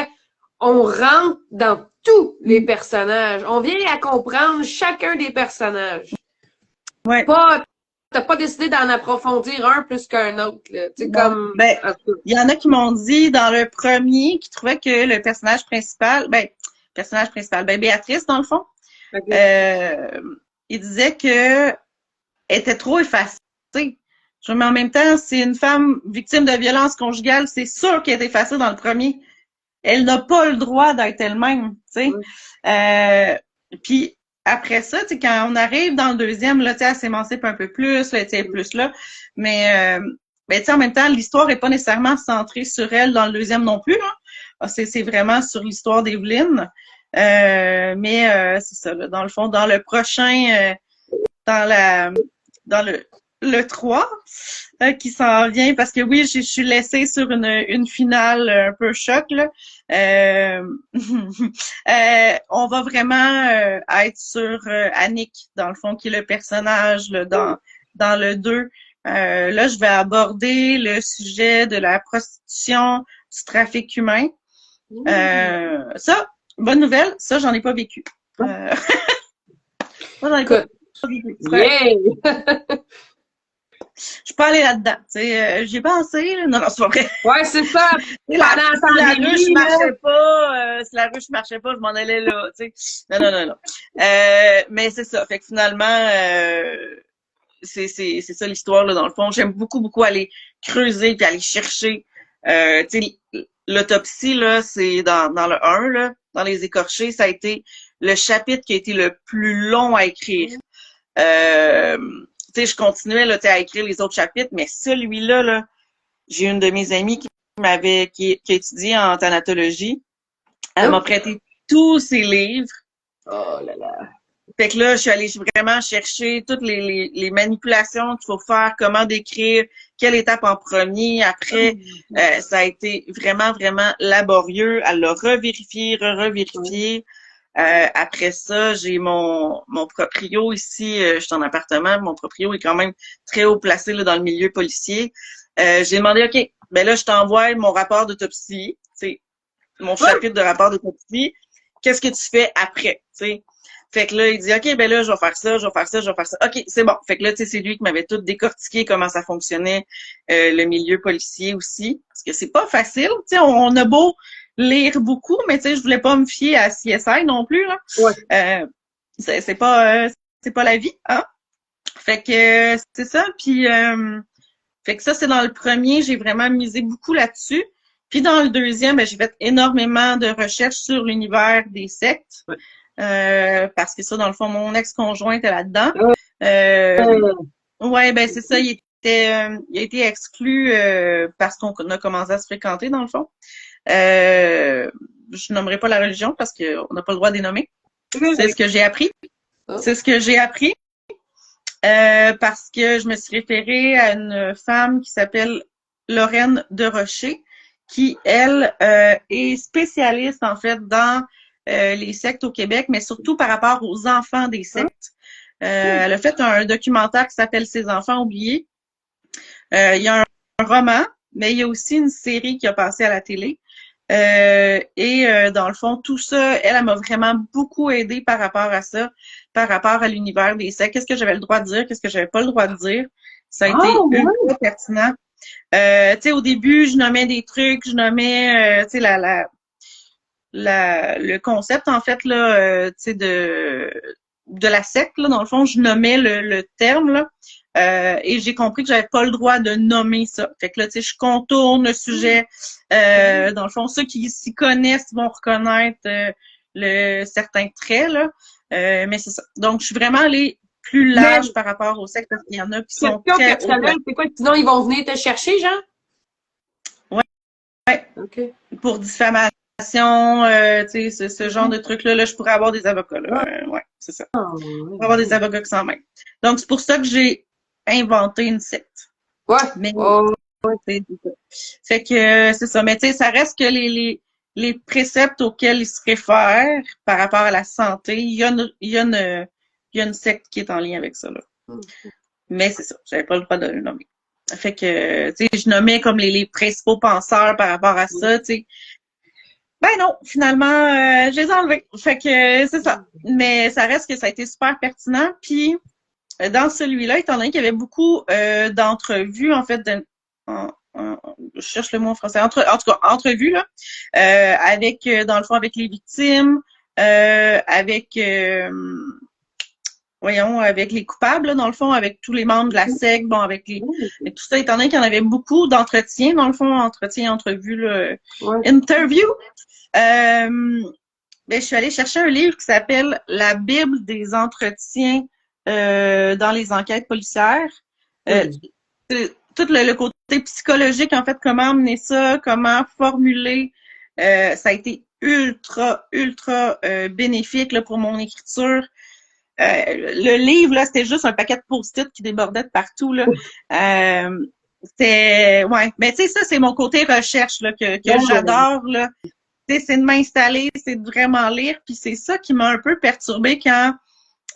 on rentre dans tous les personnages. On vient à comprendre chacun des personnages. Ouais. T'as pas décidé d'en approfondir un plus qu'un autre. Tu sais, comme. Ben, il y en a qui m'ont dit dans le premier qui trouvaient que le personnage principal, Béatrice, dans le fond, il disait que elle était trop effacée. Mais en même temps, c'est une femme victime de violence conjugale, c'est sûr qu'elle est effacée dans le premier. elle n'a pas le droit d'être elle-même, tu sais. Puis après ça, tu sais, quand on arrive dans le deuxième, là, tu sais, elle s'émancipe un peu plus, là, tu sais, plus là. Mais, tu sais, en même temps, l'histoire est pas nécessairement centrée sur elle dans le deuxième non plus, là. C'est vraiment sur l'histoire d'Evelyn. Mais c'est ça, là, dans le fond, dans le prochain, dans le 3 qui s'en vient, parce que oui, je suis laissée sur une finale un peu choc, là. On va vraiment être sur Annick, dans le fond, qui est le personnage là, dans le 2. Là, je vais aborder le sujet de la prostitution, du trafic humain. Ça, bonne nouvelle, ça, j'en ai pas vécu. Ça, j'en ai pas vécu. Yeah! Je suis pas allée là-dedans, tu sais, j'y ai pensé, là. Non, c'est pas vrai. Ouais, c'est ça! Si la ruche marchait pas, je m'en allais là, tu sais. Non. Mais c'est ça. Fait que finalement, c'est ça l'histoire, là, dans le fond. J'aime beaucoup aller creuser puis aller chercher. Tu sais, l'autopsie, là, c'est dans le 1, là, dans les écorchés, ça a été le chapitre qui a été le plus long à écrire. Tu sais, je continuais là, à écrire les autres chapitres, mais celui-là, là, j'ai une de mes amies qui a étudié en thanatologie. Elle m'a prêté tous ses livres. Oh là là. Fait que là, je suis allée vraiment chercher toutes les manipulations qu'il faut faire, comment décrire, quelle étape en premier. Après, ça a été vraiment laborieux. Elle l'a revérifié. Après ça, j'ai mon proprio ici, je suis en appartement, mon proprio est quand même très haut placé là, dans le milieu policier. J'ai demandé, OK, ben là, je t'envoie mon rapport d'autopsie, c'est mon chapitre de rapport d'autopsie. Qu'est-ce que tu fais après, tu sais? Fait que là, il dit, OK, ben là, je vais faire ça. OK, c'est bon. Fait que là, tu sais, c'est lui qui m'avait tout décortiqué comment ça fonctionnait, le milieu policier aussi. Parce que c'est pas facile, tu sais, on a beau lire beaucoup, mais tu sais, je voulais pas me fier à CSI non plus, là. Ouais. C'est pas la vie, hein? Fait que c'est ça. Puis fait que ça, c'est dans le premier, j'ai vraiment misé beaucoup là-dessus. Puis dans le deuxième, ben, j'ai fait énormément de recherches sur l'univers des sectes. Ouais. Parce que ça, dans le fond, mon ex-conjoint était là-dedans. Ouais, ben c'est ça, il a été exclu parce qu'on a commencé à se fréquenter, dans le fond. Je nommerai pas la religion parce qu'on n'a pas le droit de les nommer. C'est ce que j'ai appris. C'est ce que j'ai appris. Parce que je me suis référée à une femme qui s'appelle Lorraine de Rocher, qui, elle, est spécialiste, en fait, dans les sectes au Québec, mais surtout par rapport aux enfants des sectes. Elle a fait un documentaire qui s'appelle Ces enfants oubliés. Il y a un roman, mais il y a aussi une série qui a passé à la télé. Dans le fond, tout ça, elle m'a vraiment beaucoup aidé par rapport à ça, par rapport à l'univers des sectes. Qu'est-ce que j'avais le droit de dire, qu'est-ce que j'avais pas le droit de dire. Ça a été ultra pertinent. Tu sais, au début, je nommais des trucs, je nommais, tu sais, le concept, en fait, là, tu sais, de la secte, là, dans le fond, je nommais le terme, là. Et j'ai compris que j'avais pas le droit de nommer ça. Fait que là, tu sais, je contourne le sujet. Dans le fond, ceux qui s'y connaissent vont reconnaître certains traits, là. Mais c'est ça. Donc, je suis vraiment allée plus large par rapport aux sectes parce qu'il y en a qui sont très personnel, c'est quoi? Sinon, ils vont venir te chercher, genre? Ouais. OK. Pour diffamation, tu sais, ce genre de trucs-là, là, je pourrais avoir des avocats, là. Ouais, c'est ça. Je pourrais avoir des avocats qui s'en mêlent. Donc, c'est pour ça que j'ai inventé une secte. Ouais. Mais, c'est ça. Fait que, c'est ça. Mais, tu sais, ça reste que les préceptes auxquels ils se réfèrent par rapport à la santé, il y a une secte qui est en lien avec ça, là. Mais c'est ça. J'avais pas le droit de le nommer. Fait que, tu sais, je nommais comme les principaux penseurs par rapport à ça, tu sais. Ben non, finalement, je les ai enlevés. Fait que c'est ça. Mais ça reste que ça a été super pertinent. Puis dans celui-là, étant donné qu'il y avait beaucoup d'entrevues, en fait, je cherche le mot en français, en tout cas, entrevues, là, dans le fond, avec les victimes, avec voyons, avec les coupables, là, dans le fond, avec tous les membres de la SEC, bon, avec tout ça, étant donné qu'il y en avait beaucoup d'entretiens, dans le fond, entretiens, entrevues, là, interview. Ben, je suis allée chercher un livre qui s'appelle La Bible des entretiens dans les enquêtes policières. Tout le côté psychologique, en fait, comment amener ça, comment formuler. Ça a été ultra bénéfique là, pour mon écriture. Le livre, là, c'était juste un paquet de post-it qui débordait de partout. Là. Ouais. Mais tu sais, ça, c'est mon côté recherche là, que j'adore. Là. C'est de m'installer, c'est de vraiment lire. Puis c'est ça qui m'a un peu perturbée quand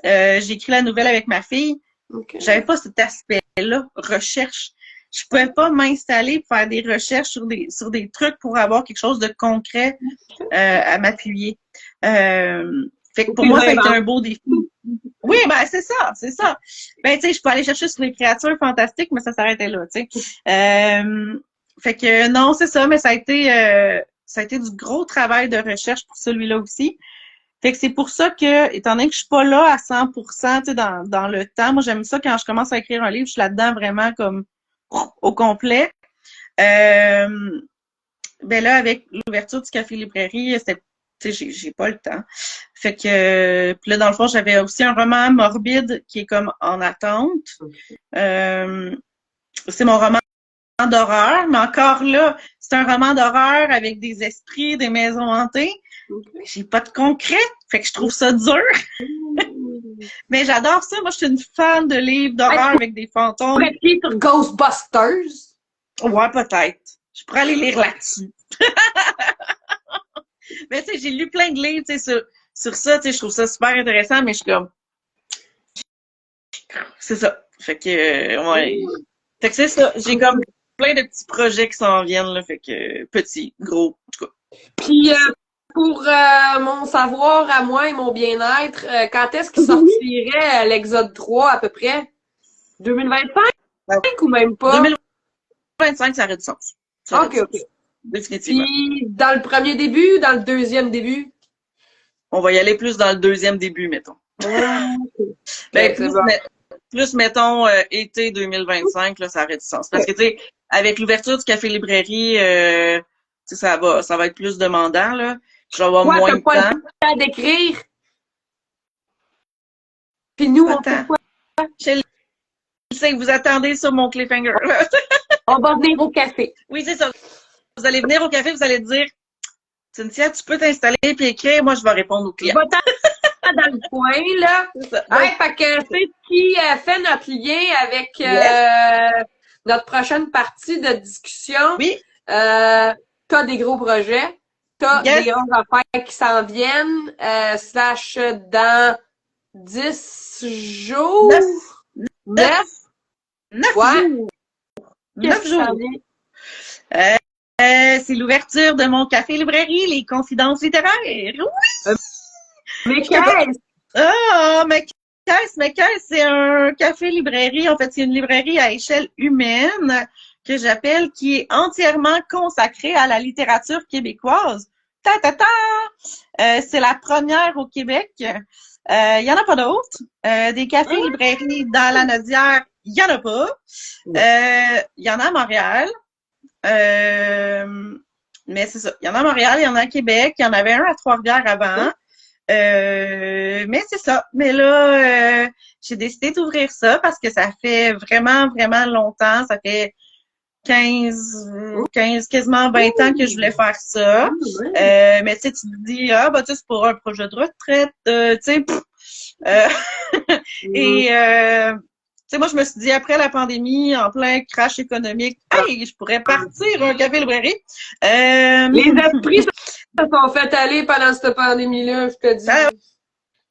j'ai écrit la nouvelle avec ma fille. Okay. J'avais pas cet aspect-là, recherche. Je pouvais pas m'installer pour faire des recherches sur des trucs pour avoir quelque chose de concret à m'appuyer. Fait que pour moi, ça a été un beau défi. Oui, ben c'est ça. Ben tu sais, je peux aller chercher sur les créatures fantastiques, mais ça s'arrêtait là, tu sais. Fait que non, c'est ça, mais ça a été du gros travail de recherche pour celui-là aussi. Fait que c'est pour ça que, étant donné que je suis pas là à 100%, tu sais, dans le temps, moi j'aime ça quand je commence à écrire un livre, je suis là-dedans vraiment comme au complet. Ben là, avec l'ouverture du Café Librairie, c'était, tu sais, j'ai pas le temps. Fait que, puis là, dans le fond, j'avais aussi un roman morbide qui est comme en attente. C'est mon roman d'horreur, mais encore là, c'est un roman d'horreur avec des esprits, des maisons hantées. J'ai pas de concret, fait que je trouve ça dur. Mais j'adore ça. Moi, je suis une fan de livres d'horreur avec des fantômes. Tu sur Ghostbusters? Ouais, peut-être. Je pourrais aller lire là-dessus. Mais tu sais, j'ai lu plein de livres, tu sais, sur ça, tu sais, je trouve ça super intéressant, mais je suis comme... C'est ça. Fait que, ouais. Fait que c'est ça. J'ai comme plein de petits projets qui s'en viennent, là. Fait que, petits, gros, en tout cas. Puis, pour mon savoir à moi et mon bien-être, quand est-ce qu'il sortirait l'Exode 3 à peu près? 2025 ou même pas? 2025, ça aurait du sens. OK. Définitivement. Puis, dans le premier début ou dans le deuxième début? On va y aller plus dans le deuxième début, mettons. Ben, plus, mettons, été 2025, là, ça aurait du sens. Parce que, tu sais, avec l'ouverture du Café Librairie, tu sais, ça va être plus demandant, là. Je vais avoir moins de temps. Le temps d'écrire. Puis nous, on fait quoi? Je sais que vous attendez sur mon cliffhanger. On va venir au café. Oui, c'est ça. Vous allez venir au café, vous allez dire, Cynthia, tu peux t'installer et écrire, moi je vais répondre aux clients. Je vais t'en dans le coin, là. C'est ça. Ouais, fait que c'est ce qui fait notre lien avec notre prochaine partie de discussion. Oui. T'as des gros projets, t'as des grosses affaires qui s'en viennent, slash dans 10 jours. 9 jours. 9 jours. C'est l'ouverture de mon café librairie, les confidences littéraires. Oui! Mais qu'est-ce? Ah, mais qu'est-ce? C'est un café librairie. En fait, c'est une librairie à échelle humaine que j'appelle qui est entièrement consacrée à la littérature québécoise. C'est la première au Québec. Il y en a pas d'autres. Des cafés librairies dans la Nodière, il y en a pas. Il y en a à Montréal. Mais c'est ça. Il y en a à Montréal, il y en a à Québec, il y en avait un à Trois-Rivières avant. Mais c'est ça. Mais là, j'ai décidé d'ouvrir ça parce que ça fait vraiment longtemps. Ça fait 15, quasiment 20 ans que je voulais faire ça. Mais tu sais, tu te dis, tu sais, c'est pour un projet de retraite, tu sais. Et tu sais, moi, je me suis dit, après la pandémie, en plein crash économique, hey, je pourrais partir un café librairie. Les esprits se sont fait aller pendant cette pandémie-là, je te dis.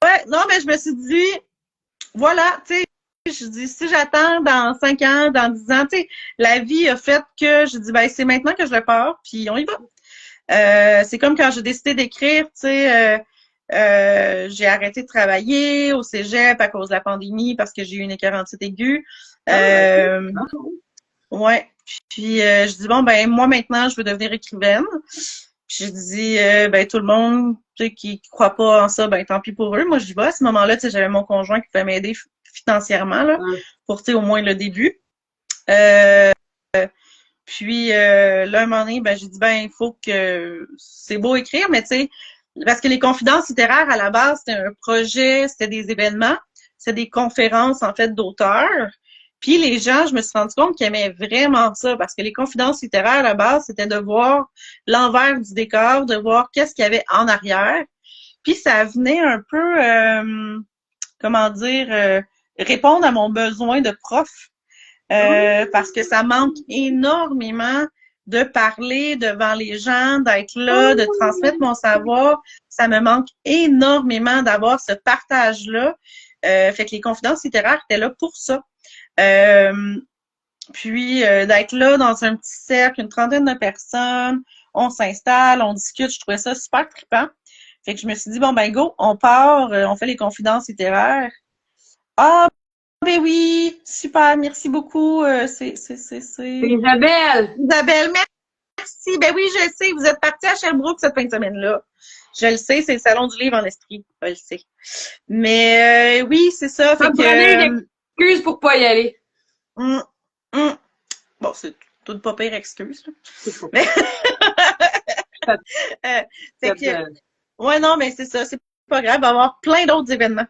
Ouais, non, mais je me suis dit, voilà, tu sais, je dis, si j'attends dans 5 ans, dans 10 ans, tu sais, la vie a fait que je dis, ben, c'est maintenant que je le pars, puis on y va. C'est comme quand j'ai décidé d'écrire, tu sais, j'ai arrêté de travailler au cégep à cause de la pandémie parce que j'ai eu une écarantite aiguë. Ouais. Puis je dis bon ben moi maintenant je veux devenir écrivaine. Puis je dis ben tout le monde tu sais, qui croient pas en ça, ben tant pis pour eux. Moi, j'y vais. À ce moment-là, tu sais, j'avais mon conjoint qui pouvait m'aider financièrement, là, pour, tu sais, au moins le début. Puis là, un moment donné, ben, j'ai dit, ben, il faut que c'est beau écrire, mais tu sais, parce que les confidences littéraires, à la base, c'était un projet, c'était des événements, c'était des conférences, en fait, d'auteurs. Puis les gens, je me suis rendu compte qu'ils aimaient vraiment ça, parce que les confidences littéraires, à la base, c'était de voir l'envers du décor, de voir qu'est-ce qu'il y avait en arrière. Puis ça venait un peu, comment dire, répondre à mon besoin de prof. Parce que ça manque énormément de parler devant les gens, d'être là, de transmettre mon savoir. Ça me manque énormément d'avoir ce partage-là. Fait que les confidences littéraires étaient là pour ça. Puis d'être là dans un petit cercle, une trentaine de personnes, on s'installe, on discute. Je trouvais ça super trippant. Fait que je me suis dit, bon ben go, on part, on fait les confidences littéraires. Ah, ben oui, super, merci beaucoup. C'est Isabelle! Isabelle, merci. Ben oui, je le sais, vous êtes partie à Sherbrooke cette fin de semaine-là. Je le sais, c'est le Salon du livre en Estrie, je le sais. Mais oui, c'est ça. Ça me prenait une excuse pour pas y aller. Bon, c'est toute pas pire excuse. Mais... fait que... Ouais, non, mais c'est ça, c'est pas grave, il va y avoir plein d'autres événements.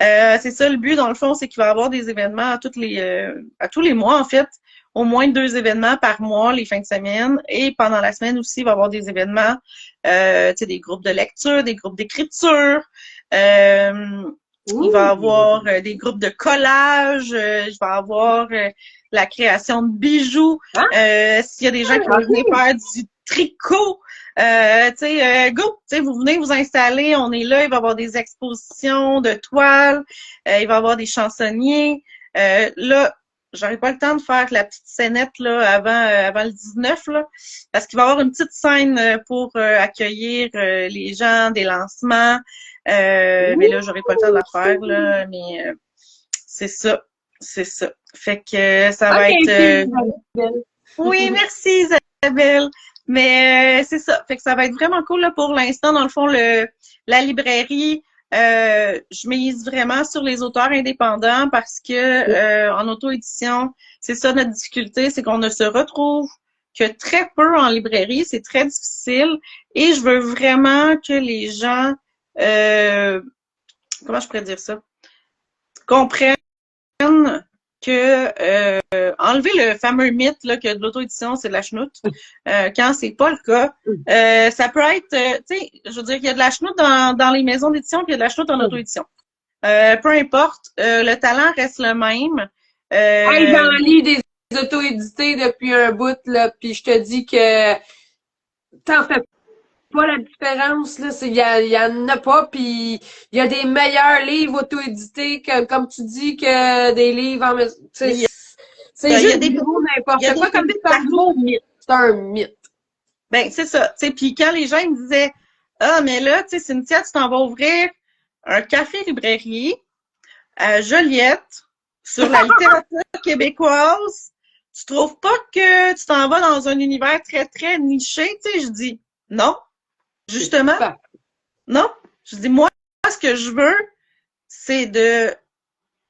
C'est ça le but, dans le fond, c'est qu'il va y avoir des événements à tous les mois, en fait. Au moins 2 événements par mois, les fins de semaine. Et pendant la semaine aussi, il va y avoir des événements, tu sais, des groupes de lecture, des groupes d'écriture. Il va y avoir des groupes de collage. Il va y avoir la création de bijoux. S'il y a des gens qui vont venir faire du tricot, tu sais, go, tu sais, vous venez vous installer, on est là, il va y avoir des expositions de toiles, il va y avoir des chansonniers. Là, j'aurai pas le temps de faire la petite scénette là avant le 19 là, parce qu'il va y avoir une petite scène pour accueillir les gens, des lancements. Mais là, j'aurai pas le temps de la faire là, mais c'est ça, c'est ça. Fait que ça va être. Oui, merci Isabelle. Mais c'est ça. Fait que ça va être vraiment cool là, pour l'instant. Dans le fond, la librairie, je mise vraiment sur les auteurs indépendants parce que en auto-édition, c'est ça notre difficulté, c'est qu'on ne se retrouve que très peu en librairie. C'est très difficile. Et je veux vraiment que les gens, comment je pourrais dire ça, comprennent que enlever le fameux mythe là, que de l'auto-édition, c'est de la chenoute, quand c'est pas le cas. Ça peut être, tu sais, je veux dire qu'il y a de la chenoute dans les maisons d'édition, puis il y a de la chenoute en auto-édition. Peu importe, le talent reste le même. J'en lis des auto-édités depuis un bout, là, puis je te dis que t'en fais pas la différence, là. Il y en a pas, puis il y a des meilleurs livres auto-édités, comme tu dis, que des livres en... C'est juste des gros n'importe quoi, comme c'est un gros mythe. C'est un mythe. Ben, c'est ça. Tu sais, puis quand les gens ils me disaient « Ah, mais là, tu sais, Cynthia, tu t'en vas ouvrir un café-librairie à Joliette sur la littérature québécoise. Tu trouves pas que tu t'en vas dans un univers très, très niché? » Tu sais, je dis « Non. Justement, non. » Je dis « Moi, ce que je veux, c'est de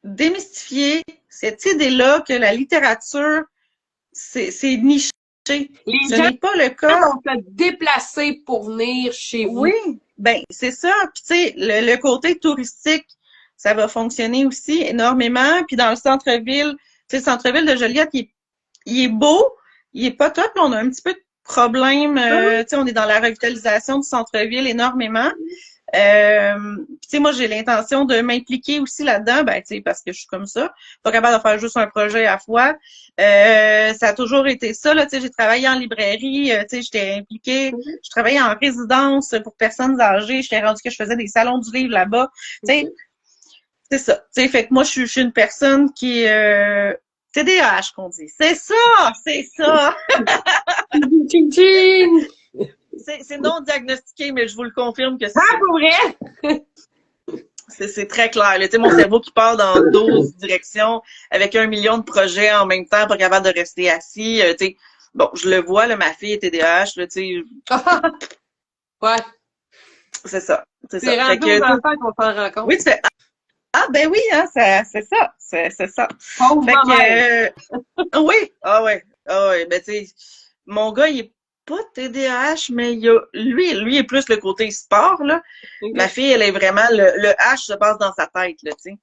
démystifier cette idée-là que la littérature, c'est niché. Ce n'est pas le cas. On peut déplacer pour venir chez vous. Oui, ben c'est ça. Puis tu sais, le côté touristique, ça va fonctionner aussi énormément. Puis dans le centre-ville, tu sais, le centre-ville de Joliette, il est beau, il est pas top. On a un petit peu de problème. Tu sais, on est dans la revitalisation du centre-ville énormément. Tu sais, moi, j'ai l'intention de m'impliquer aussi là-dedans, ben, tu sais, parce que je suis comme ça, pas capable de faire juste un projet à la fois. Ça a toujours été ça, là, tu sais, j'ai travaillé en librairie, tu sais, j'étais impliquée, je travaillais en résidence pour personnes âgées, j'étais rendue que je faisais des salons du livre là-bas, tu sais, c'est ça, tu sais, fait que moi, je suis une personne qui TDAH qu'on dit, c'est ça! C'est non diagnostiqué, mais je vous le confirme que c'est ça. Pour vrai? C'est très clair. Tu sais, mon cerveau qui part dans 12 directions avec 1 million de projets en même temps, pas capable de rester assis. Tu sais, bon, je le vois, là, ma fille est TDAH, là, tu sais. Ouais. C'est ça. C'est ça. C'est Fait rendu aux que, enfants qu'on s'en rend compte. oui, tu fais, ah, ben oui, hein, c'est ça. C'est ça. Pauvre Fait maman. oui, ah ouais, ben tu sais, mon gars, il est pas TDAH, mais lui est plus le côté sport, là. Ma OK. fille, elle est vraiment, le H se passe dans sa tête, là, tu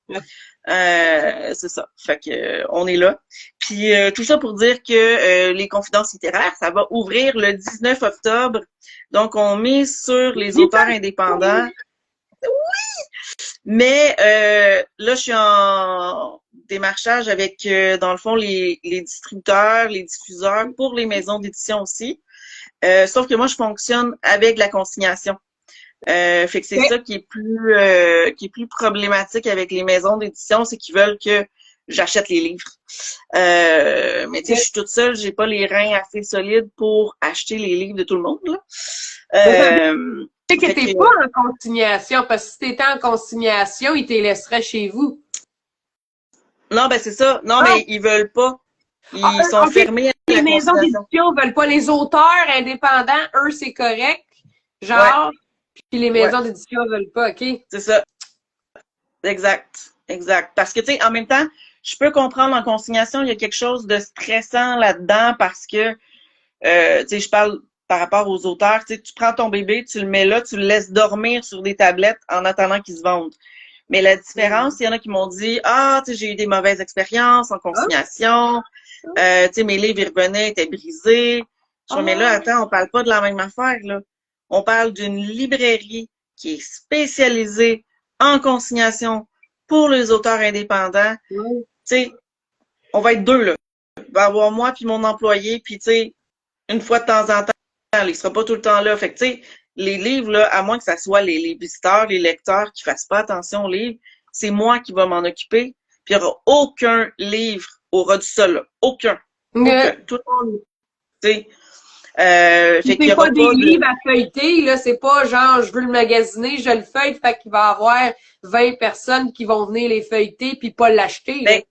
sais. C'est ça. Fait que, on est là. Puis, tout ça pour dire que les confidences littéraires, ça va ouvrir le 19 octobre. Donc, on mise sur les auteurs indépendants. Mais là, je suis en démarchage avec, dans le fond, les distributeurs, les diffuseurs pour les maisons d'édition aussi. Sauf que moi, je fonctionne avec la consignation. Fait que c'est OK. ça qui est plus problématique avec les maisons d'édition, c'est qu'ils veulent que j'achète les livres. Mais tu sais, je suis toute seule, j'ai pas les reins assez solides pour acheter les livres de tout le monde, là. Mais ça veut dire que Fait que t'es pas en consignation, parce que si t'étais en consignation, ils te laisseraient chez vous. non, ben c'est ça. Non, Ah, mais ils veulent pas. ah, Ils sont OK. fermés à Les la maisons consignation. d'édition veulent pas. Les auteurs indépendants, eux, c'est correct. Ouais, Genre, puis les ouais, maisons d'édition veulent pas, OK? c'est ça. Exact, exact. Parce que, tu sais, en même temps, je peux comprendre en consignation, il y a quelque chose de stressant là-dedans parce que, tu sais, je parle par rapport aux auteurs, tu sais, tu prends ton bébé, tu le mets là, tu le laisses dormir sur des tablettes en attendant qu'il se vende. Mais la différence, il y en a qui m'ont dit, ah, tu sais, j'ai eu des mauvaises expériences en Ah, consignation, tu sais, mes livres, ils revenaient, étaient brisés. Je dis, mais là, ah, attends, on parle pas de la même affaire, là. On parle d'une librairie qui est spécialisée en consignation pour les auteurs indépendants. ouais. Tu sais, on va être deux, là. Il va y avoir moi puis mon employé, puis tu sais, une fois de temps en temps, il sera pas tout le temps là. Fait que, tu sais, les livres, là, à moins que ça soit les visiteurs, les lecteurs qui fassent pas attention aux livres, c'est moi qui va m'en occuper. Puis il n'y aura aucun livre aura du sol, là. Aucun. Aucun. Tout le monde, tu sais. Puis Fait qu'il c'est y pas aura des pas de... livres à feuilleter, là, c'est pas genre je veux le magasiner, je le feuille, fait qu'il va y avoir 20 personnes qui vont venir les feuilleter puis pas l'acheter, là. Ben,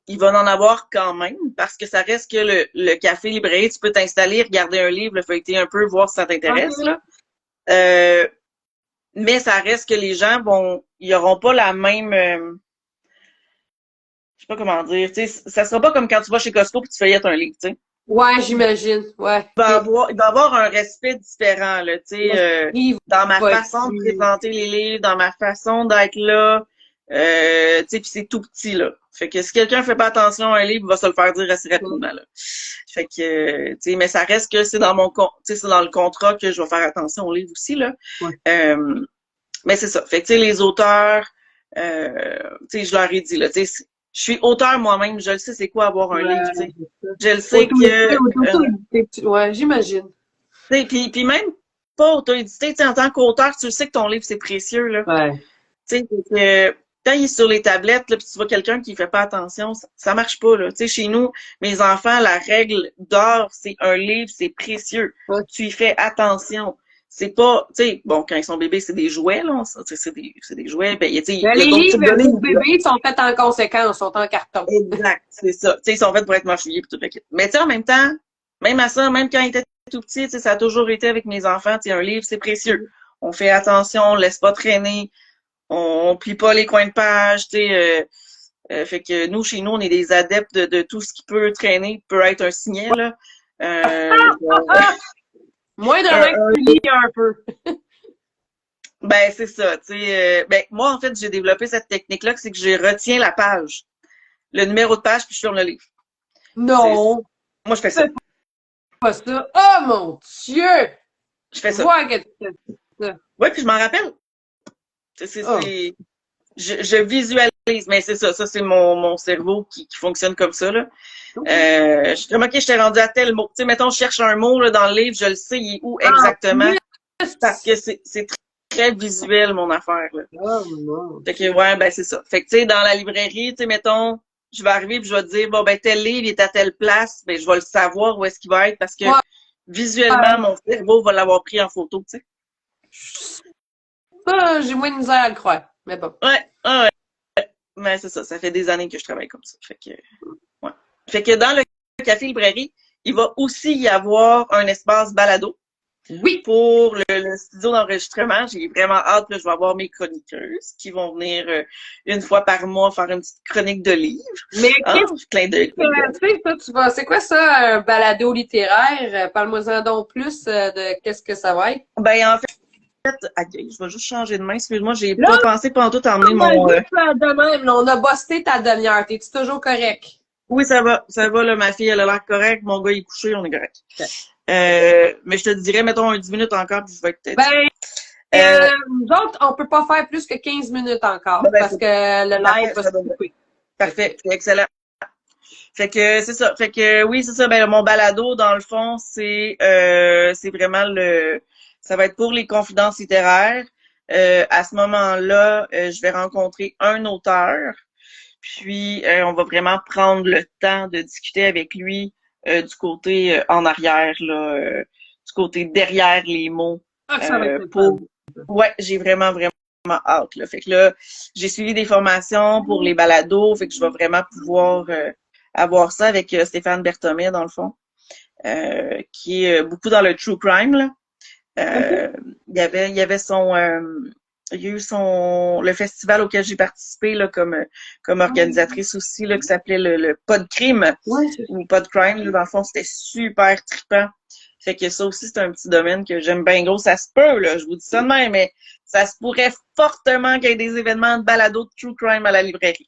il va en avoir quand même, parce que ça reste que le café librairie, tu peux t'installer, regarder un livre, le feuilleter un peu, voir si ça t'intéresse, OK. là. Mais ça reste que les gens ils auront pas la même, je sais pas comment dire, tu sais, ça sera pas comme quand tu vas chez Costco et tu feuillettes un livre, tu sais. Ouais, j'imagine. Ouais. OK. Il va y avoir un respect différent, là, tu sais, L'esprit dans ma va être façon de plus. présenter les livres, dans ma façon d'être là, tu sais, puis c'est tout petit, là. Fait que si quelqu'un fait pas attention à un livre, il va se le faire dire assez rapidement, là. Fait que, tu sais, mais ça reste que c'est dans tu sais, c'est dans le contrat que je vais faire attention aux livres aussi, là. Ouais. Mais c'est ça. Fait que, tu sais, les auteurs, tu sais, je leur ai dit, là, tu sais, je suis auteur moi-même, je le sais c'est quoi avoir un livre, tu sais. Je le sais Auto-édité, que, auto-édité. Ouais, j'imagine. tu sais, puis même pas auto-édité, tu sais, en tant qu'auteur, tu le sais que ton livre, c'est précieux, là. Ouais. Tu sais, que quand il est sur les tablettes, là, puis tu vois quelqu'un qui fait pas attention, ça marche pas, là. Tu sais, chez nous, mes enfants, la règle d'or, c'est un livre, c'est précieux. Ouais. Tu y fais attention. C'est pas, tu sais, bon, quand ils sont bébés, c'est des jouets, là, c'est des jouets, ben, tu sais, il Ben, y a les d'autres types de livres livres, pour là. bébés sont faits en conséquence, sont en carton. Exact, c'est ça. Tu sais, ils sont faits pour être mâchouillés et tout le kit. Mais tu sais, en même temps, même à ça, même quand ils étaient tout petits, tu sais, ça a toujours été avec mes enfants, tu sais, un livre, c'est précieux. On fait attention, on laisse pas traîner, on plie pas les coins de page, tu sais, fait que nous, chez nous, on est des adeptes de tout ce qui peut traîner, peut être un signet, là. Genre, Moins d'un an que un- tu lis un peu. ben, c'est ça, tu sais. Ben, moi, en fait, j'ai développé cette technique-là, c'est que je retiens la page, le numéro de page, puis je ferme le livre. C'est, Non, moi, je fais ça. fais pas ça. Oh mon Dieu! Je fais ça. Vois que tu fais ça. Oui, puis je m'en rappelle. Oh. Je visualise, mais c'est ça. Ça, c'est mon cerveau qui fonctionne comme ça, là. Je suis comme, OK, je t'ai rendu à tel mot. Tu sais, mettons, je cherche un mot là, dans le livre, je le sais, il est où En exactement. plus. Parce que c'est très visuel, mon affaire, là. Oh non. Fait que, ouais, ben, c'est ça. Fait que, tu sais, dans la librairie, tu sais, mettons, je vais arriver et je vais te dire, bon, ben, tel livre il est à telle place, ben, je vais le savoir où est-ce qu'il va être parce que Ouais. visuellement, mon cerveau va l'avoir pris en photo, tu sais. Ça, j'ai moins de misère à le croire. Mais bon. Ouais. Mais c'est ça. Ça fait des années que je travaille comme ça. Fait que, ouais. Fait que dans le café librairie, il va aussi y avoir un espace balado. Oui! Pour le studio d'enregistrement, j'ai vraiment hâte que je vais avoir mes chroniqueuses qui vont venir une fois par mois faire une petite chronique de livres. Mais Hein? Clin d'œil. tu sais, toi, tu vas, c'est quoi ça, un balado littéraire? Parle-moi-en donc plus de qu'est-ce que ça va être. Ben, en fait, je vais juste changer de main. Excuse-moi, j'ai Là, pas pensé pendant tout à emmener on va mon... juste de même, là, on a busté ta demi-heure. T'es-tu toujours correct? Oui, ça va, là, ma fille, elle a l'air correcte, mon gars, il est couché, on est correct. Ok. Mais je te dirais, mettons, 10 minutes encore, puis je vais être peut-être... Ben, nous autres, on peut pas faire plus que 15 minutes encore, ben, parce que le live va se parfait, couper. parfait, c'est excellent. Fait que c'est ça. Fait que oui, c'est ça. Ben mon balado, dans le fond, c'est vraiment ça va être pour les confidences littéraires. À ce moment-là, je vais rencontrer un auteur, puis on va vraiment prendre le temps de discuter avec lui du côté en arrière, là, du côté derrière les mots. Ah, ça va être Pour Ouais, j'ai vraiment, vraiment hâte. Là. Fait que là, j'ai suivi des formations pour les balados, fait que je vais vraiment pouvoir avoir ça avec Stéphane Berthomé, dans le fond, qui est beaucoup dans le true crime. Là. Il y avait il y a eu le festival auquel j'ai participé là, comme organisatrice aussi, là, qui s'appelait le Pod Crime, ou Pod Crime. Là, dans le fond, c'était super trippant. Fait que ça aussi, c'est un petit domaine que j'aime bien gros. Ça se peut, là, je vous dis ça de même, mais ça se pourrait fortement qu'il y ait des événements de balado de true crime à la librairie.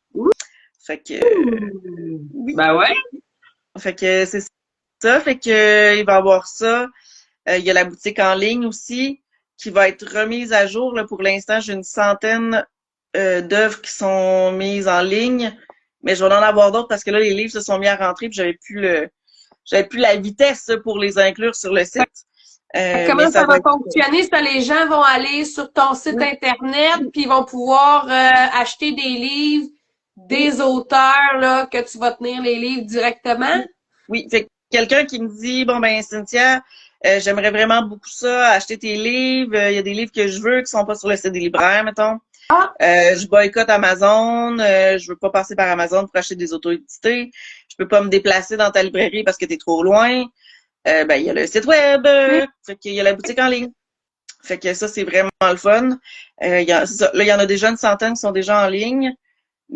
Fait que oui. Ben ouais. Fait que c'est ça. Fait que il va y avoir ça. Il y a la boutique en ligne aussi qui va être remise à jour. Là, pour l'instant, j'ai une centaine d'œuvres qui sont mises en ligne, mais je vais en avoir d'autres parce que là, les livres se sont mis à rentrer puis j'avais plus la vitesse pour les inclure sur le site. Comment ça va fonctionner? Ça, les gens vont aller sur ton site internet puis ils vont pouvoir acheter des livres des auteurs là que tu vas tenir les livres directement? Oui, fait quelqu'un qui me dit bon ben Cynthia, j'aimerais vraiment beaucoup ça, acheter tes livres, il y a des livres que je veux qui sont pas sur le site des libraires, mettons. Je boycotte Amazon, je veux pas passer par Amazon pour acheter des auto-édités, je peux pas me déplacer dans ta librairie parce que t'es trop loin. Ben il y a le site web, fait qu'il y a la boutique en ligne. Fait que ça, c'est vraiment le fun. Là, il y en a déjà une centaine qui sont déjà en ligne.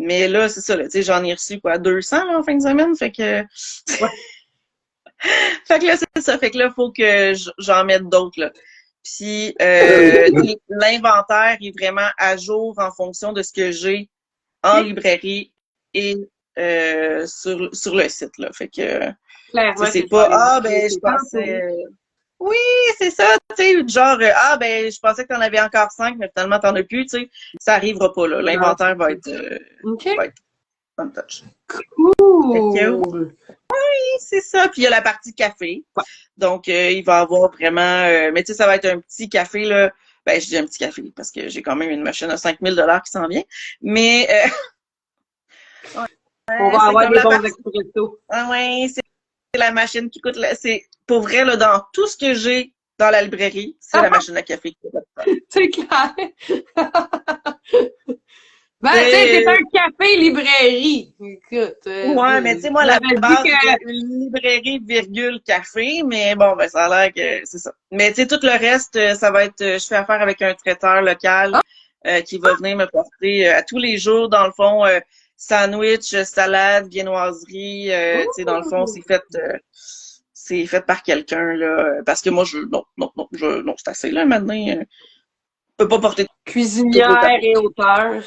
Mais là, c'est ça, tu sais, j'en ai reçu, 200, là, en fin de semaine. Fait que, fait que là, c'est ça. Fait que là, faut que j'en mette d'autres, là. Puis, l'inventaire est vraiment à jour en fonction de ce que j'ai en librairie et sur le site, là. Fait que, c'est pas, je pensais... Oui, c'est ça, tu sais, genre, je pensais que t'en avais encore 5, mais finalement, t'en as plus, tu sais. Ça arrivera pas, là. L'inventaire va être on touch. Cool! Oui, c'est ça. Puis il y a la partie café. Donc, il va y avoir vraiment... mais tu sais, ça va être un petit café, là. Ben, je dis un petit café, parce que j'ai quand même une machine à 5000 $ qui s'en vient. Mais... on va avoir des bons expressos. Oui, c'est la machine qui coûte... C'est pour vrai, là, dans tout ce que j'ai dans la librairie, c'est la machine à café qui coûte. C'est clair. Ben, tu sais, c'est un café-librairie. Écoute. Ouais, mais tu sais, moi, la base, c'est une librairie, virgule, café, mais bon, ben, ça a l'air que c'est ça. Mais tu sais, tout le reste, ça va être, je fais affaire avec un traiteur local, qui va venir me porter à tous les jours, dans le fond, sandwich, salade, viennoiserie, tu sais, dans le fond, c'est fait par quelqu'un, là, parce que moi, non, c'est assez, là, maintenant, je peux pas porter cuisinière et auteur.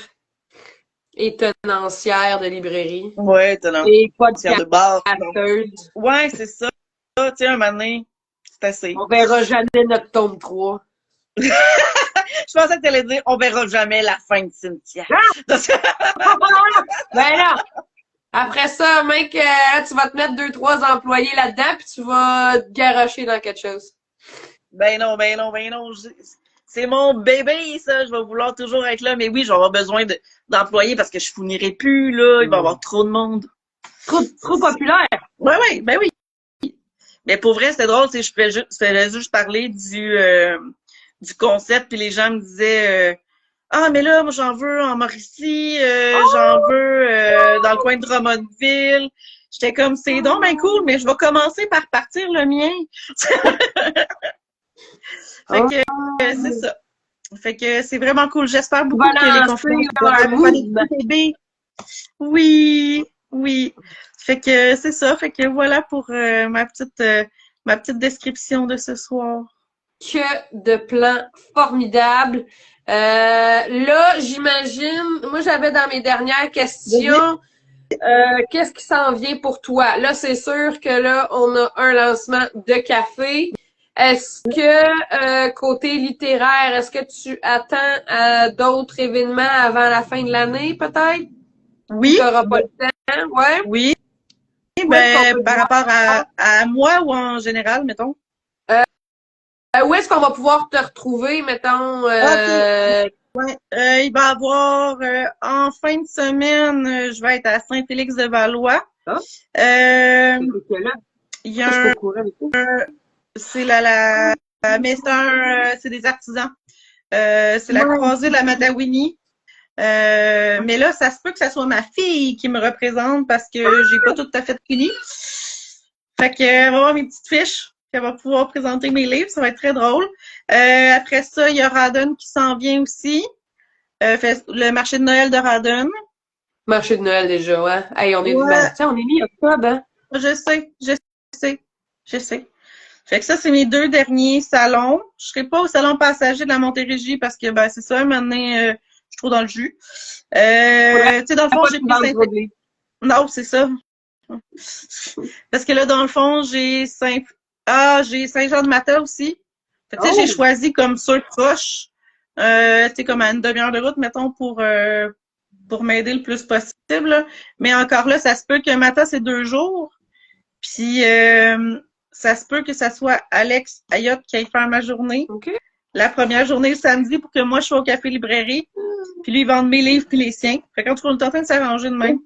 Et tenancière de librairie. Ouais, tenancière de bar. Ouais, c'est ça. Tu sais, un moment donné, c'est assez. On verra jamais notre tome 3. Je pensais que tu allais dire on verra jamais la fin de Cynthia. Ben là! Après ça, mec, tu vas te mettre 2-3 employés là-dedans puis tu vas te garocher dans quelque chose. Ben non. C'est mon bébé, ça. Je vais vouloir toujours être là. Mais oui, je vais avoir besoin d'employés parce que je fournirai plus, là. Il va y avoir trop de monde. Trop populaire. Ouais, ben oui. Mais pour vrai, c'était drôle, tu sais, je faisais juste parler du concept, puis les gens me disaient mais là, moi, j'en veux en Mauricie, j'en veux dans le coin de Drummondville. J'étais comme, c'est donc bien cool, mais je vais commencer par partir le mien. Fait que c'est ça. Fait que c'est vraiment cool. J'espère beaucoup Va que les lancer confinements un vont aller mouvement. bébé. Oui, oui. Fait que c'est ça. Fait que voilà pour ma petite description de ce soir. Que de plans formidables. Là, j'imagine, moi j'avais dans mes dernières questions, qu'est-ce qui s'en vient pour toi? Là, c'est sûr que là, on a un lancement de café. Est-ce que côté littéraire, est-ce que tu attends d'autres événements avant la fin de l'année, peut-être? Ou Oui, t'auras pas le temps? Ouais? oui. Où est-ce qu'on Ben, peut te par voir? rapport à moi ou en général, mettons. Où est-ce qu'on va pouvoir te retrouver, mettons? OK. Ouais. Il va y avoir en fin de semaine, je vais être à Saint-Félix-de-Valois. Ah, Euh, c'est là. il y Je suis pas a au courant avec tout. c'est mais c'est des artisans. C'est la Ouais. croisée de la Matawini. Mais là, ça se peut que ça soit ma fille qui me représente parce que j'ai pas tout à fait fini. Fait que, elle va avoir mes petites fiches. Puis elle va pouvoir présenter mes livres. Ça va être très drôle. Après ça, il y a Radon qui s'en vient aussi. Le marché de Noël de Radon. Marché de Noël déjà, ouais. Hey, on est, ben, Ouais, tiens, on est mi-octobre, hein? je sais. Fait que ça, c'est mes deux derniers salons. Je serai pas au salon passager de la Montérégie parce que, ben, c'est ça, maintenant, je suis trop dans le jus. Faudrait Tu sais, dans le fond, pas j'ai te pris vendre Saint... trop de livres. Non, c'est ça. Parce que là, dans le fond, j'ai Saint-Jean-de-Mata aussi. Fait que, tu sais, j'ai Oh! choisi comme sur proche. Tu sais, comme à une demi-heure de route, mettons, pour m'aider le plus possible, là. Mais encore là, ça se peut que Mata, c'est 2 jours. Puis, ça se peut que ça soit Alex Ayotte qui aille faire ma journée. OK. La première journée le samedi pour que moi, je sois au café librairie. Puis lui, il vende mes livres puis les siens. Fait qu'en tout cas, on est en train de s'arranger de même.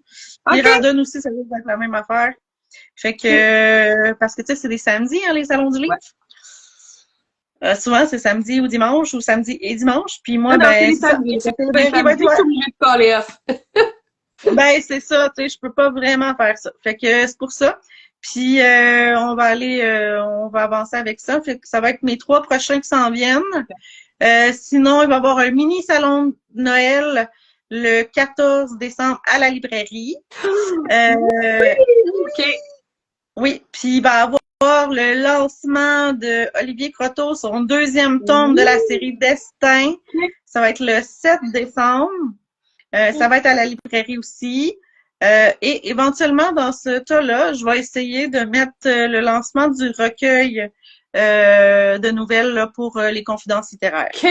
Puis OK. Radon aussi, ça risque d'être la même affaire. Fait que, parce que tu sais, c'est des samedis, hein, les salons du livre. Ouais. Souvent, c'est samedi ou dimanche, ou samedi et dimanche. Puis Non, moi, non, c'est ben, les c'est ça. samedis. Le C'est café les librairie va être samedis que tu es ouvert. obligé de caller off. Ben, c'est ça, tu sais, je peux pas vraiment faire ça. Fait que c'est pour ça. Puis on va avancer avec ça. Fait que ça va être mes 3 prochains qui s'en viennent. Sinon, il va y avoir un mini salon de Noël le 14 décembre à la librairie. OK. Oui, puis il va y avoir le lancement de Olivier Croteau, son deuxième tome de la série Destin. Ça va être le 7 décembre. Ça va être à la librairie aussi. Et éventuellement, dans ce tas-là, je vais essayer de mettre le lancement du recueil de nouvelles là, pour les confidences littéraires. OK.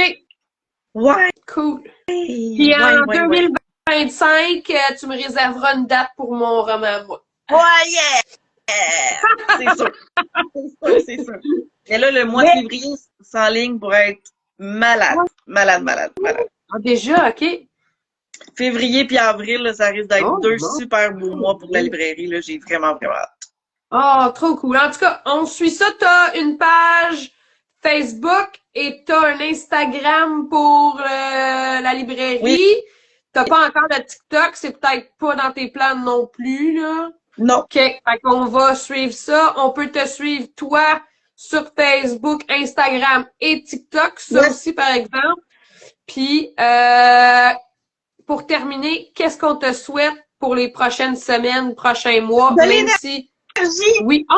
Ouais, Cool. Puis en ouais. 2025, tu me réserveras une date pour mon roman, moi. Ouais, yeah! C'est sûr. C'est sûr. Et là, le mois de février s'enligne pour être malade. Malade. Ah, déjà, OK. Février puis avril, là, ça risque d'être Oh, 2 bon. super beaux mois pour la librairie. Là. J'ai vraiment hâte. Oh, trop cool. En tout cas, on suit ça. T'as une page Facebook et t'as un Instagram pour la librairie. Oui. T'as pas encore de TikTok, c'est peut-être pas dans tes plans non plus, là. Non. OK. Fait qu'on va suivre ça. On peut te suivre, toi, sur Facebook, Instagram et TikTok. Ça aussi, par exemple. Puis, pour terminer, qu'est-ce qu'on te souhaite pour les prochaines semaines, prochains mois, De même si... l'énergie! Oui. Oh!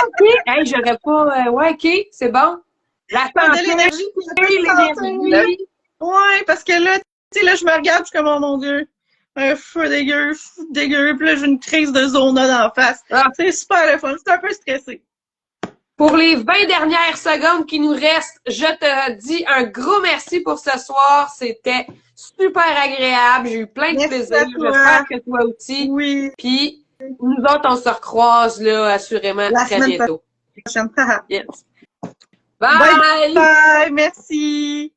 OK. Hey, j'aurais pas... ouais, OK. C'est bon. La santé, De l'énergie puis un peu de santé. l'énergie. Ouais, parce que là, tu sais, là, je me regarde, je suis comme, oh mon Dieu, un feu dégueu, puis là, j'ai une crise de zona d'en face. Ah. C'est super le fun, c'est un peu stressé. Pour les 20 dernières secondes qui nous restent, je te dis un gros merci pour ce soir. C'était super agréable. J'ai eu plein de Merci plaisir. à toi. J'espère que toi aussi. Oui. Puis, nous autres, on se recroise, là, assurément, La très semaine bientôt. prochaine. Yes. Bye! Bye, merci.